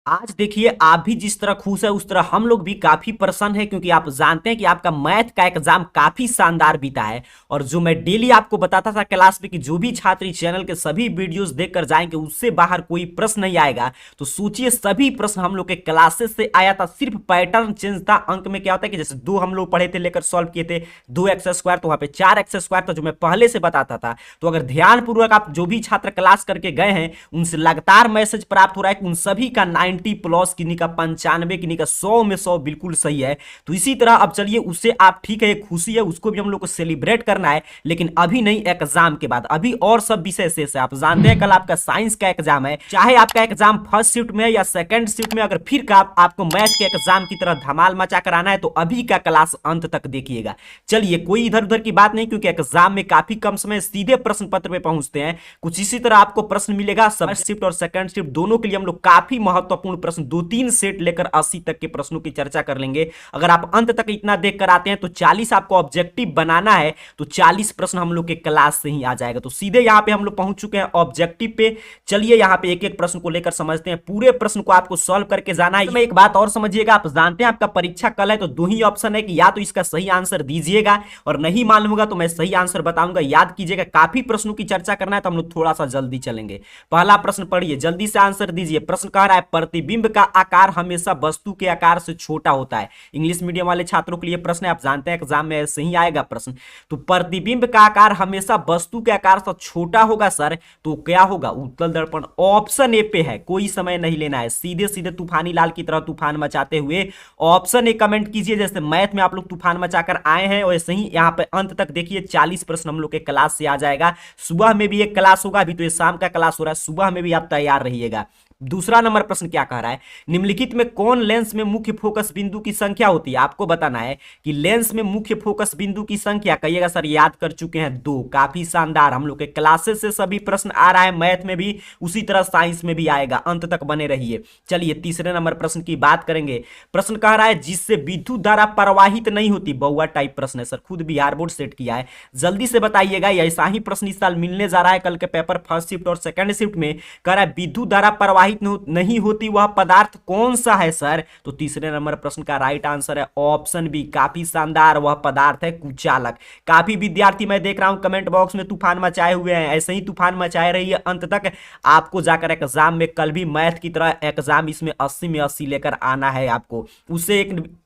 आज देखिए आप भी जिस तरह खुश है उस तरह हम लोग भी काफी प्रसन्न है क्योंकि आप जानते हैं कि आपका मैथ का एग्जाम काफी शानदार बीता है। और जो मैं डेली आपको बताता था क्लास में कि जो भी छात्र इस चैनल के सभी वीडियोस देखकर जाएंगे उससे बाहर कोई प्रश्न नहीं आएगा, तो सोचिए सभी प्रश्न हम लोग के क्लासेस से आया था। सिर्फ पैटर्न चेंज था। अंक में क्या होता है कि जैसे दो हम लोग पढ़े थे लेकर सॉल्व किए थे 2x² तो वहां पे 4x² था जो मैं पहले से बताता था। तो अगर ध्यानपूर्वक आप जो भी छात्र क्लास करके गए हैं उनसे लगातार मैसेज प्राप्त हो रहा है कि उन सभी का 90+ किन्हीं का 95, किन्हीं का 100 में 100 बिल्कुल सही है। तो इसी तरह अब चलिए उससे आप ठीक है, खुशी है, उसको भी हम लोग को सेलिब्रेट करना है, लेकिन अभी नहीं, एग्जाम के बाद। अभी और सब विषय शेष है। आप जानते हैं कल आपका साइंस का एग्जाम है, चाहे आपका एग्जाम फर्स्ट शिफ्ट में या सेकंड शिफ्ट में, अगर फिर का आपको मैथ के एग्जाम की तरह धमाल मचा कर आना है तो अभी का क्लास अंत तक देखिएगा। चलिए कोई इधर उधर की बात नहीं, क्योंकि एग्जाम में काफी कम समय सीधे प्रश्न पत्र पे पहुंचते हैं। कुछ इसी तरह आपको प्रश्न मिलेगा। फर्स्ट शिफ्ट और सेकंड शिफ्ट दोनों के लिए हम लोग काफी महत्वपूर्ण प्रश्न 2-3 सेट लेकर 80 तक के प्रश्नों की चर्चा कर लेंगे। अगर आप अंत तक इतना देख कर आते हैं तो 40 आपको ऑब्जेक्टिव बनाना है, तो 40 प्रश्न हम लोग के क्लास से ही आ जाएगा। तो सीधे यहां पे हम लोग पहुंच चुके हैं ऑब्जेक्टिव पे। चलिए यहां पे एक एक प्रश्न को लेकर समझते हैं। पूरे प्रश्न को आपको सॉल्व करके जाना है। एक बात और समझिएगा, आप जानते हैं आपका परीक्षा कल है, तो दो ही ऑप्शन है कि या तो इसका सही आंसर दीजिएगा और नहीं मालूम होगा तो मैं सही आंसर बताऊंगा। याद कीजिएगा काफी प्रश्नों की चर्चा करना है तो हम लोग थोड़ा सा जल्दी चलेंगे। पहला प्रश्न पढ़िए, जल्दी से आंसर दीजिए। प्रश्न कह रहा है प्रतिबिंब का आकार हमेशा वस्तु के आकार से छोटा होता है। इंग्लिश मीडियम वाले छात्रों के लिए प्रश्न है, आप जानते हैं एग्जाम में ऐसे ही आएगा प्रश्न। तो प्रतिबिंब का आकार हमेशा वस्तु के आकार से छोटा होगा सर, तो क्या होगा? उत्तल दर्पण। ऑप्शन ए पे है, कोई समय नहीं लेना है, सीधे सीधे तूफानी लाल की तरह तूफान मचाते हुए ऑप्शन ए कमेंट कीजिए। जैसे मैथ में आप लोग तूफान मचाकर आए हैं वैसे ही यहां पे अंत तक देखिए 40 प्रश्न हम लोग के क्लास से आ जाएगा। सुबह में भी एक क्लास होगा, अभी तो ये शाम का क्लास हो रहा है, सुबह में भी आप तैयार रहिएगा। दूसरा नंबर प्रश्न क्या कह रहा है, निम्नलिखित में कौन लेंस में मुख्य फोकस बिंदु की संख्या होती है? आपको बताना है कि लेंस में मुख्य फोकस बिंदु की संख्या। कहिएगा सर याद कर चुके हैं 2। काफी शानदार, हम लोग के क्लासेस से सभी प्रश्न आ रहा है, मैथ में भी उसी तरह साइंस में भी आएगा। अंत तक बने रहिए। चलिए तीसरे नंबर प्रश्न की बात करेंगे। प्रश्न कह रहा है जिससे विद्युत धारा प्रवाहित नहीं होती। बहुआ टाइप प्रश्न है सर, खुद बिहार बोर्ड सेट किया है। जल्दी से बताइएगा, ऐसा ही प्रश्न इस साल मिलने जा रहा है कल के पेपर फर्स्ट शिफ्ट और सेकंड शिफ्ट में। कह रहा है विद्युत धारा प्रवाहित नहीं होती वह पदार्थ कौन सा है सर? तो तीसरे नंबर प्रश्न का राइट आंसर है ऑप्शन बी। काफी शानदार, वह पदार्थ है कुचालक। काफी विद्यार्थी मैं देख रहा हूं कमेंट बॉक्स में तूफान मचाए हुए हैं, ऐसे ही तूफान मचाए रही है अंत तक। आपको जाकर एग्जाम में कल भी मैथ की तरह एग्जाम इसमें 80 में 80 लेकर आना है आपको। उससे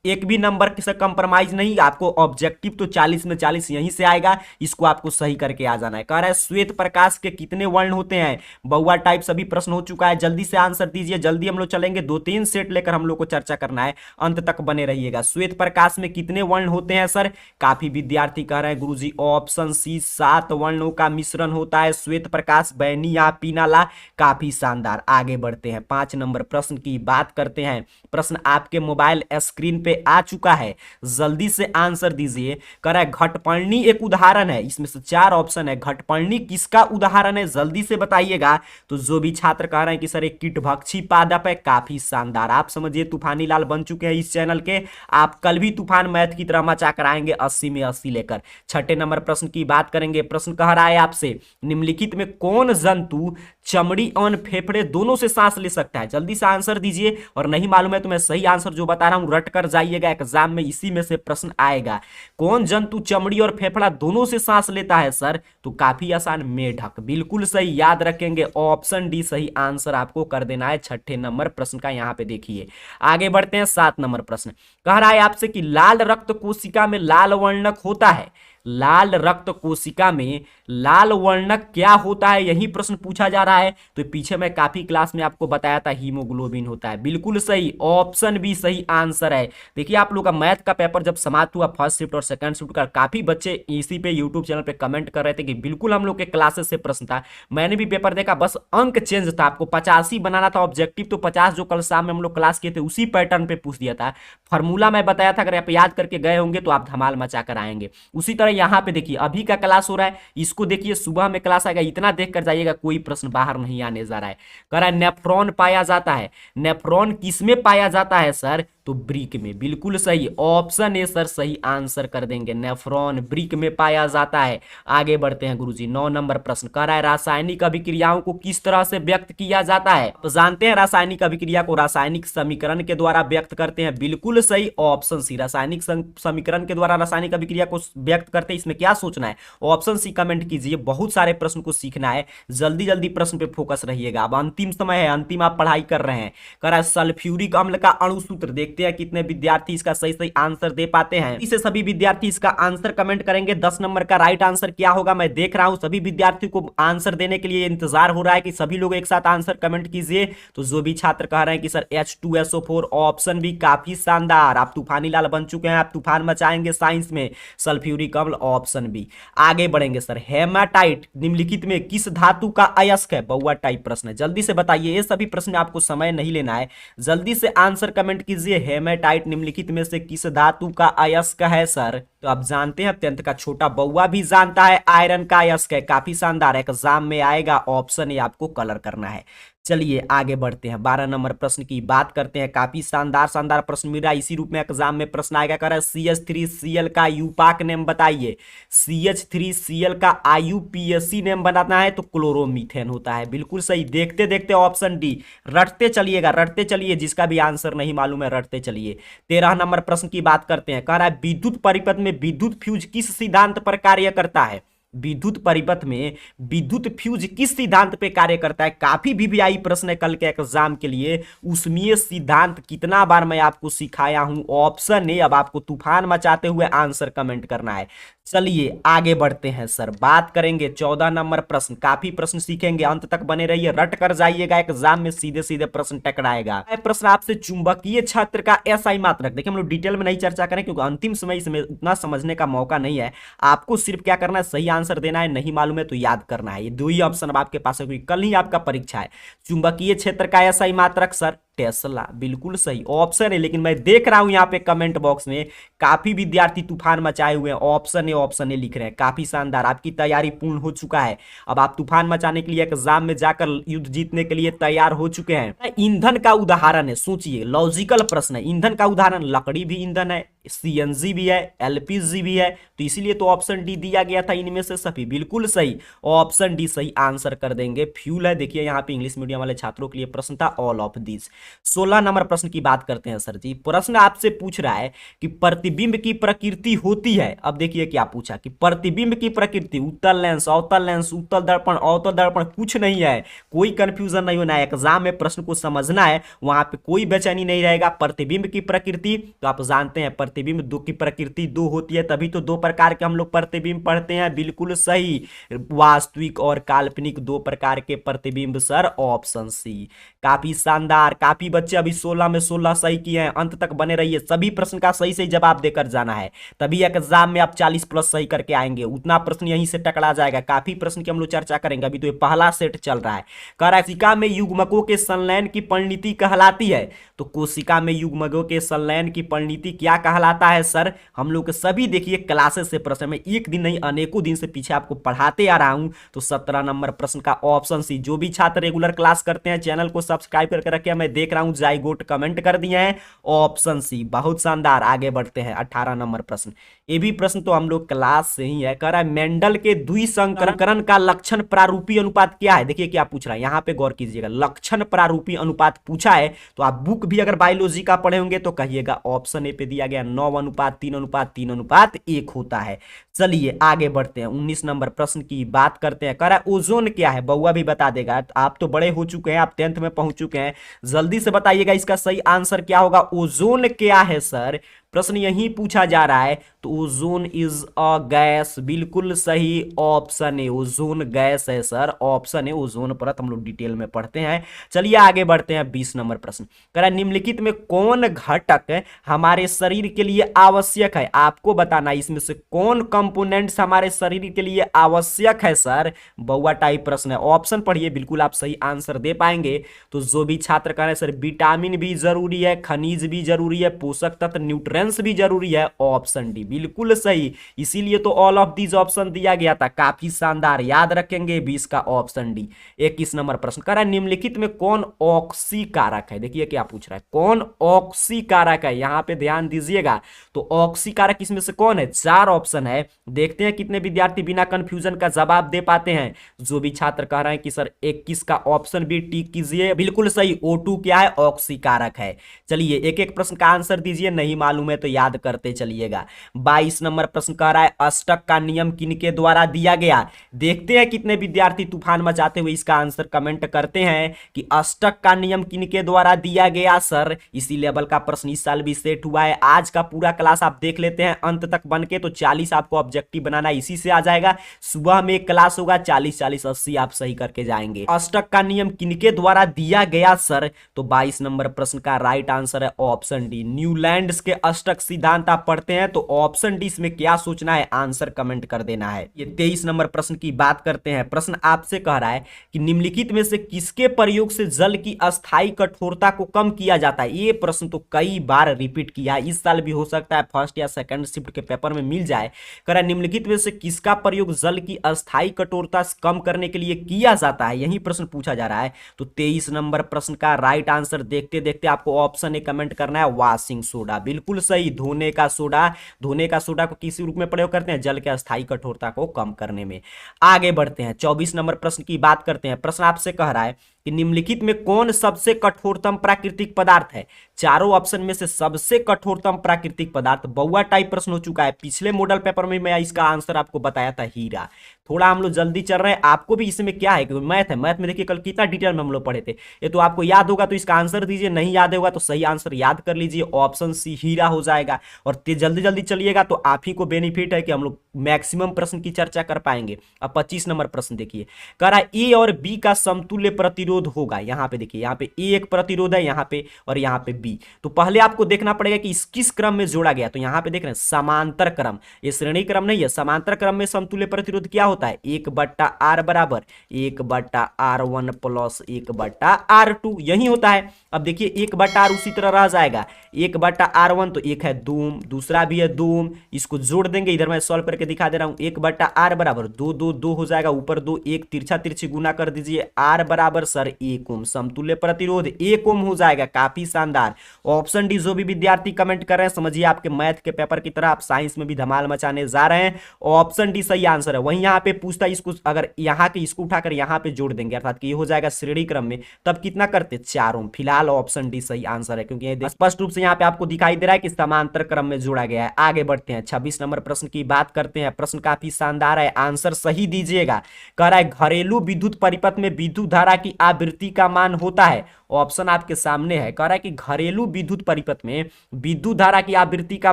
एक भी नंबर से कंप्रोमाइज नहीं। आपको ऑब्जेक्टिव तो 40 में 40 यहीं से आएगा, इसको आपको सही करके आ जाना है। कह रहा है श्वेत प्रकाश के कितने वर्ण होते हैं? बहुआ टाइप सभी प्रश्न हो चुका है, जल्दी से आंसर दीजिए। जल्दी हम लोग चलेंगे, 2-3 सेट लेकर हम लोग को चर्चा करना है, अंत तक बने रहिएगा। श्वेत प्रकाश में कितने वर्ण होते हैं सर? काफी विद्यार्थी कह रहे हैं गुरुजी ऑप्शन सी 7 वर्णों का मिश्रण होता है श्वेत प्रकाश, बैनी या पीनाला। काफी शानदार, आगे बढ़ते हैं। 5 नंबर प्रश्न की बात करते हैं। प्रश्न आपके मोबाइल स्क्रीन पे आ चुका है, जल्दी से आंसर दीजिए। कह रहा है घटपर्णी एक उदाहरण है, इसमें से 4 ऑप्शन है, घटपर्णी किसका उदाहरण है? जल्दी से बताइएगा। तो जो भी छात्र कह रहे हैं कि सर एक कीटभक्षी पादप है, काफी शानदार, आप समझिए तूफानी लाल बन चुके हैं इस चैनल के। आप कल भी तूफान मैथ की तरह मचा कर आएंगे 80 में 80 लेकर। छठे नंबर प्रश्न की बात करेंगे। प्रश्न कह रहा है आपसे निम्नलिखित में कौन जंतु चमड़ी और फेफड़े दोनों से सांस ले सकता है? जल्दी से आंसर दीजिए, और नहीं मालूम है तो मैं सही आंसर जो बता रहा हूं रट कर जाइएगा, एग्जाम में इसी में से प्रश्न आएगा। कौन जंतु चमड़ी और फेफड़ा दोनों से सांस लेता है सर? तो काफी आसान, मेढक। बिल्कुल सही, याद रखेंगे ऑप्शन डी सही आंसर आपको कर देना है छठे नंबर प्रश्न का। यहां पे देखिए आगे बढ़ते हैं। 7 नंबर प्रश्न कह रहा है आपसे कि लाल रक्त कोशिका में लाल वर्णक होता है। लाल रक्त कोशिका में लाल वर्णक क्या होता है, यही प्रश्न पूछा जा रहा है। तो पीछे मैं काफी क्लास में आपको बताया था हीमोग्लोबिन होता है। बिल्कुल सही, ऑप्शन बी सही आंसर है। देखिए आप लोग का मैथ का पेपर जब समाप्त हुआ फर्स्ट शिफ्ट और सेकंड शिफ्ट का, काफी बच्चे इसी पे यूट्यूब चैनल पे कमेंट कर रहे थे कि बिल्कुल हम लोग के क्लासेस से प्रश्न था। मैंने भी पेपर देखा, बस अंक चेंज था। आपको 85 बनाना था, ऑब्जेक्टिव तो 50 जो कल शाम में हम लोग क्लास किए थे उसी पैटर्न पे पूछ दिया था। फॉर्मूला मैं बताया था, अगर आप याद करके गए होंगे तो आप धमाल मचा कर आएंगे। उसी तरह यहाँ पे देखिए अभी का क्लास हो रहा है, इसको देखिए सुबह में क्लास आएगा, इतना देख कर जाइएगा, कोई प्रश्न बाहर नहीं आने जा रहा है। कह रहा है नेफ्रॉन पाया जाता है। नेफ्रॉन किसमें पाया जाता है सर? तो ब्रिक में, बिल्कुल सही, ऑप्शन ए सर सही आंसर कर देंगे। नेफ्रॉन ब्रिक में पाया जाता है। आगे बढ़ते हैं गुरुजी, 9 नंबर प्रश्न कह रहा है रासायनिक अभिक्रियाओं को किस तरह से व्यक्त किया जाता है। तो जानते हैं रासायनिक अभिक्रिया को रासायनिक समीकरण के द्वारा व्यक्त करते हैं, बिल्कुल सही, ऑप्शन सी, रासायनिक समीकरण के द्वारा रासायनिक अभिक्रिया को व्यक्त करते हैं। इसमें क्या सोचना है, ऑप्शन सी कमेंट कीजिए। बहुत सारे प्रश्न को सीखना है, जल्दी जल्दी प्रश्न पे फोकस रहिएगा। अब अंतिम समय है, अंतिम आप पढ़ाई कर रहे हैं। कह रहा है सल्फ्यूरिक अम्ल का अणुसूत्र, देखते हैं कितने विद्यार्थी इसका सही सही आंसर दे पाते हैं। इसे सभी विद्यार्थी इसका आंसर कमेंट करेंगे। 10 नंबर का राइट आंसर क्या होगा मैं देख रहा हूं, सभी विद्यार्थियों को आंसर देने के लिए इंतजार हो रहा है कि सभी लोग एक साथ आंसर कमेंट कीजिए। तो जो भी छात्र कह रहे हैं कि सर H2SO4, ऑप्शन भी काफी शानदार, आप तूफानी लाल बन चुके हैं, आप तूफान मचाएंगे साइंस में। सल्फ्यूरिक अम्ल ऑप्शन बी। आगे बढ़ेंगे सर, हेमाटाइट निम्नलिखित में किस धातु का अयस्क है। बउआ टाइप प्रश्न है, जल्दी से बताइए, ये सभी प्रश्न में आपको समय नहीं लेना है, जल्दी से आंसर कमेंट कीजिए। हेमाटाइट निम्नलिखित में से किस धातु का अयस्क है सर। तो आप जानते हैं, अत्यंत का छोटा बउआ भी जानता है, आयरन का अयस्क है, काफी शानदार, एग्जाम में आएगा, ऑप्शन ए आपको कलर करना है। चलिए आगे बढ़ते हैं, 12 नंबर प्रश्न की बात करते हैं। काफी शानदार शानदार प्रश्न मिल रहा है, इसी रूप में एग्जाम में प्रश्न आएगा। कह रहा है CH3Cl का यूपाक नेम बताइए। CH3Cl का IUPAC नेम बनाना है तो क्लोरोमीथेन होता है, बिल्कुल सही। देखते देखते ऑप्शन डी, रटते चलिएगा, रटते चलिए, जिसका भी आंसर नहीं मालूम है रटते चलिए। 13 नंबर प्रश्न की बात करते हैं। कह रहा है विद्युत परिपथ में विद्युत फ्यूज किस सिद्धांत पर कार्य करता है। विद्युत परिपथ में विद्युत फ्यूज किस सिद्धांत पे कार्य करता है। काफी वीवीआई प्रश्न है कल के एग्जाम के लिए, उसमें सिद्धांत कितना बार मैं आपको सिखाया हूं, ऑप्शन ए। अब आपको तूफान मचाते हुए आंसर कमेंट करना है। चलिए आगे बढ़ते हैं सर, बात करेंगे 14 नंबर प्रश्न। काफी प्रश्न सीखेंगे, अंत तक बने रहिए, रट कर जाइएगा, एग्जाम में सीधे सीधे प्रश्न टकराएगा। प्रश्न आपसे चुंबकीय क्षेत्र का एसआई मात्रक। देखिए हम लोग डिटेल में नहीं चर्चा करें क्योंकि अंतिम समय इसमें उतना समझने का मौका नहीं है। आपको सिर्फ क्या करना है, सही आंसर देना है, नहीं मालूम है तो याद करना है। ये दो ही ऑप्शन अब आपके पास है क्योंकि कल ही आपका परीक्षा है। चुंबकीय क्षेत्र का एसआई मात्रक सर टेस्ला, बिल्कुल सही ऑप्शन है। लेकिन मैं देख रहा हूं यहाँ पे कमेंट बॉक्स में काफी विद्यार्थी तूफान मचाए हुए हैं, ऑप्शन ए लिख रहे हैं, काफी शानदार, आपकी तैयारी पूर्ण हो चुका है। अब आप तूफान मचाने के लिए एग्जाम में जाकर युद्ध जीतने के लिए तैयार हो चुके हैं। ईंधन का उदाहरण है, सोचिए, लॉजिकल प्रश्न है। ईंधन का उदाहरण, लकड़ी भी ईंधन है, CNG भी है, LPG भी है, तो इसीलिए तो ऑप्शन डी दिया गया था इनमें से सभी, बिल्कुल सही, ऑप्शन डी सही आंसर कर देंगे। फ्यूल है, देखिए यहाँ पे इंग्लिश मीडियम वाले छात्रों के लिए प्रश्न था, ऑल ऑफ दिस। 16 नंबर प्रश्न की बात करते हैं सर जी। प्रश्न आपसे पूछ रहा है कि प्रतिबिंब की प्रकृति होती है। अब देखिए क्या पूछा कि प्रतिबिंब की प्रकृति, उत्तल लेंस, अवतल लेंस, उत्तल दर्पण, अवतल दर्पण, कुछ नहीं है, कोई कंफ्यूजन नहीं होना है, एग्जाम में प्रश्न को समझना है, वहां पे कोई बेचैनी नहीं रहेगा। प्रतिबिंब की प्रकृति तो आप जानते हैं, प्रतिबिंब दो की प्रकृति दो होती है, तभी तो दो प्रकार के हम लोग प्रतिबिंब पढ़ते हैं, बिल्कुल सही, वास्तविक और काल्पनिक दो प्रकार के प्रतिबिंब सर, ऑप्शन सी। काफी शानदार, काफी बच्चे अभी 16 में 16 सही किए हैं, अंत तक बने रहिए, सभी प्रश्न का सही सही जवाब देकर जाना है, तभी एग्जाम में आप 40 प्लस सही करके आएंगे, उतना प्रश्न यहीं से टकरा जाएगा। काफी प्रश्न की हम लोग चर्चा करेंगे, अभी तो ये पहला सेट चल रहा है। कोशिका में युग्मकों के संलयन की परिणति कहलाती है, तो कोशिका में युग्मकों के संलयन की परिणति क्या कहलाता है सर। हम लोग सभी देखिए क्लासेस से प्रश्न में एक दिन नहीं अनेकों दिन से पीछे आपको पढ़ाते आ रहा हूं, तो 17 नंबर प्रश्न का ऑप्शन सी। जो भी छात्र रेगुलर क्लास करते हैं चैनल को सब्सक्राइब करके रखे, मैं देख रहा हूं जाइगोट कमेंट कर दिए हैं, ऑप्शन सी, बहुत शानदार। आगे बढ़ते हैं 18 नंबर प्रश्न, ये भी प्रश्न तो हम लोग क्लास से ही है। कह रहा है मेंडल के द्विसंकरण का लक्षण प्रारूपी अनुपात क्या है। देखिए क्या पूछ रहा है, यहां पे गौर कीजिएगा, लक्षण प्रारूपी अनुपात पूछा है, तो आप बुक भी अगर बायोलॉजी का पढ़े होंगे तो कहिएगा ऑप्शन ए पे दिया गया 9:3:3:1 होता है। चलिए आगे बढ़ते हैं, 19 नंबर प्रश्न की बात करते हैं। कह रहा है ओजोन क्या है, बउआ भी बता देगा, आप तो बड़े हो चुके हैं, आप 10th में पहुंच चुके हैं, जल्दी से बताइएगा इसका सही आंसर क्या होगा। ओजोन क्या है सर, प्रश्न यही पूछा जा रहा है, तो ओजोन इज अ गैस, बिल्कुल सही, ऑप्शन ए, ओजोन गैस है सर, ऑप्शन ए, ओजोन परत हम लोग डिटेल में पढ़ते हैं। चलिए आगे बढ़ते हैं, 20 नंबर प्रश्न। कह रहा है निम्नलिखित में कौन घटक हमारे शरीर के लिए आवश्यक है, आपको बताना इसमें से कौन कंपोनेंट्स हमारे शरीर के लिए आवश्यक है सर। बउआ टाइप प्रश्न है, ऑप्शन पढ़िए, बिल्कुल आप सही आंसर दे पाएंगे। तो जो भी छात्र कह रहे हैं सर विटामिन भी जरूरी है, खनिज भी जरूरी है, पोषक तत्व न्यूट्रिएंट्स इंश्योरेंस भी जरूरी है, ऑप्शन डी बिल्कुल सही। इसीलिए तो ऑल ऑफ दीज ऑप्शन दिया गया था, काफी शानदार, याद रखेंगे 20 का ऑप्शन डी। 21 नंबर प्रश्न कह रहा है निम्नलिखित में कौन ऑक्सी कारक है। देखिए क्या पूछ रहा है, कौन ऑक्सी कारक है, यहां पे ध्यान दीजिएगा। तो ऑक्सी कारक इसमें से कौन है, 4 ऑप्शन है, देखते हैं कितने विद्यार्थी बिना कंफ्यूजन का जवाब दे पाते हैं। जो भी छात्र कह रहे हैं कि सर 21 का ऑप्शन भी टिक कीजिए, बिल्कुल सही, O2 क्या है, ऑक्सी कारक है। चलिए एक एक प्रश्न का आंसर दीजिए, नहीं मालूम है तो याद करते चलिएगा। 22 नंबर प्रश्न कह रहा है अष्टक का नियम किनके द्वारा दिया गया। देखते हैं कितने विद्यार्थी तूफान मचाते हुए इसका आंसर कमेंट करते हैं कि अष्टक का नियम किनके द्वारा दिया गया सर। इसी लेवल का प्रश्न इस साल भी सेट हुआ है। आज का पूरा क्लास आप देख लेते हैं अंत तक बन के, तो 40 आपको ऑब्जेक्टिव बनाना इसी से आ जाएगा। सुबह में एक क्लास होगा, 40 40 80 आप सही करके जाएंगे। अष्टक का नियम किनके द्वारा दिया गया सर, तो 22 नंबर प्रश्न का राइट आंसर है ऑप्शन डी, न्यूलैंड के अष्टक सिद्धांत आप पढ़ते हैं तो ऑप्शन डी इसमें क्या सोचना है, आंसर कमेंट कर देना है। ये 23 नंबर प्रश्न की बात करते हैं। प्रश्न आपसे कह रहा है कि निम्नलिखित में से किसके प्रयोग से जल की अस्थायी कठोरता को कम किया जाता है। ये प्रश्न तो कई बार रिपीट किया है, इस साल भी हो सकता है फर्स्ट या सेकंड शिफ्ट के पेपर में मिल जाए। कह रहा है निम्नलिखित में से किसका प्रयोग जल की अस्थायी कठोरता कम करने के लिए किया जाता है, यही प्रश्न पूछा जा रहा है। तो 23 नंबर प्रश्न का राइट आंसर देखते देखते आपको ऑप्शन ए कमेंट करना है, वॉशिंग सोडा, बिल्कुल सही, धोने का सोडा। धोने का सोडा को किस रूप में प्रयोग करते हैं, जल के अस्थायी कठोरता को कम करने में। आगे बढ़ते हैं, 24 नंबर प्रश्न की बात करते हैं। प्रश्न आपसे कह रहा है कि निम्नलिखित में कौन सबसे कठोरतम प्राकृतिक पदार्थ है। चारों ऑप्शन में से सबसे कठोरतम प्राकृतिक पदार्थ, बउआ टाइप प्रश्न हो चुका है, पिछले मॉडल पेपर में मैं इसका आंसर आपको बताया था, हीरा। थोड़ा हम लोग जल्दी चल रहे हैं, आपको भी इसमें क्या है, क्योंकि मैथ है, मैथ में देखिए कल कितना डिटेल में हम लोग पढ़े थे। ये तो आपको याद होगा तो इसका आंसर दीजिए, नहीं याद होगा तो सही आंसर याद कर लीजिए, ऑप्शन सी हीरा हो जाएगा। और जल्दी जल्दी चलिएगा तो आप ही को बेनिफिट है कि हम लोग मैक्सिमम प्रश्न की चर्चा कर पाएंगे। अब 25 नंबर प्रश्न देखिए, कह रहा है ए और बी का समतुल्य प्रतिरोध होगा। यहाँ पे देखिए, यहाँ पे ए एक प्रतिरोध है यहाँ पे, और यहाँ पे बी। तो पहले आपको देखना पड़ेगा कि इस किस क्रम में जोड़ा गया। तो यहाँ पे देख रहे हैं समांतर क्रम, ये श्रेणी क्रम नहीं है, समांतर क्रम में समतुल्य प्रतिरोध क्या होता है, 1/r बराबर 1/r1 प्लस 1/r2, यही होता है। अब देखिए 1/r उसी तरह रह जाएगा, 1/r1 तो एक है 2, दूसरा भी है 2, इसको जोड़ देंगे, इधर मैं सॉल्व करके दिखा दे रहा हूं, 1/r बराबर 2 2 2 हो जाएगा, ऊपर 2, एक तिरछा तिरछी गुना कर दीजिए, r बराबर सर 1 ओम, समतुल्य प्रतिरोध 1 ओम हो जाएगा, काफी शानदार। ऑप्शन डी जो भी विद्यार्थी कमेंट कर रहे हैं, समझिए आपके मैथ के पेपर की तरह आप साइंस में भी धमाल मचाने जा रहे हैं, ऑप्शन डी सही आंसर है। वहीं यहाँ पे पूछता है इसको, अगर यहाँ के इसको उठाकर यहाँ पे जोड़ देंगे, अर्थात कि ये हो जाएगा श्रेणी क्रम में, तब कितना करते 4 ओम। फिलहाल ऑप्शन डी सही आंसर है, क्योंकि स्पष्ट रूप से यहाँ पे आपको दिखाई दे रहा है कि समांतर क्रम में जोड़ा गया है। आगे बढ़ते हैं, 26 नंबर प्रश्न की बात करते हैं। प्रश्न काफी शानदार है, आंसर सही दीजिएगा। कह रहा है घरेलू विद्युत परिपथ में विद्युत धारा की आवृत्ति का मान होता है, ऑप्शन आपके सामने है। कह रहा है कि घरेलू विद्युत परिपथ में विद्युत धारा की आवृत्ति का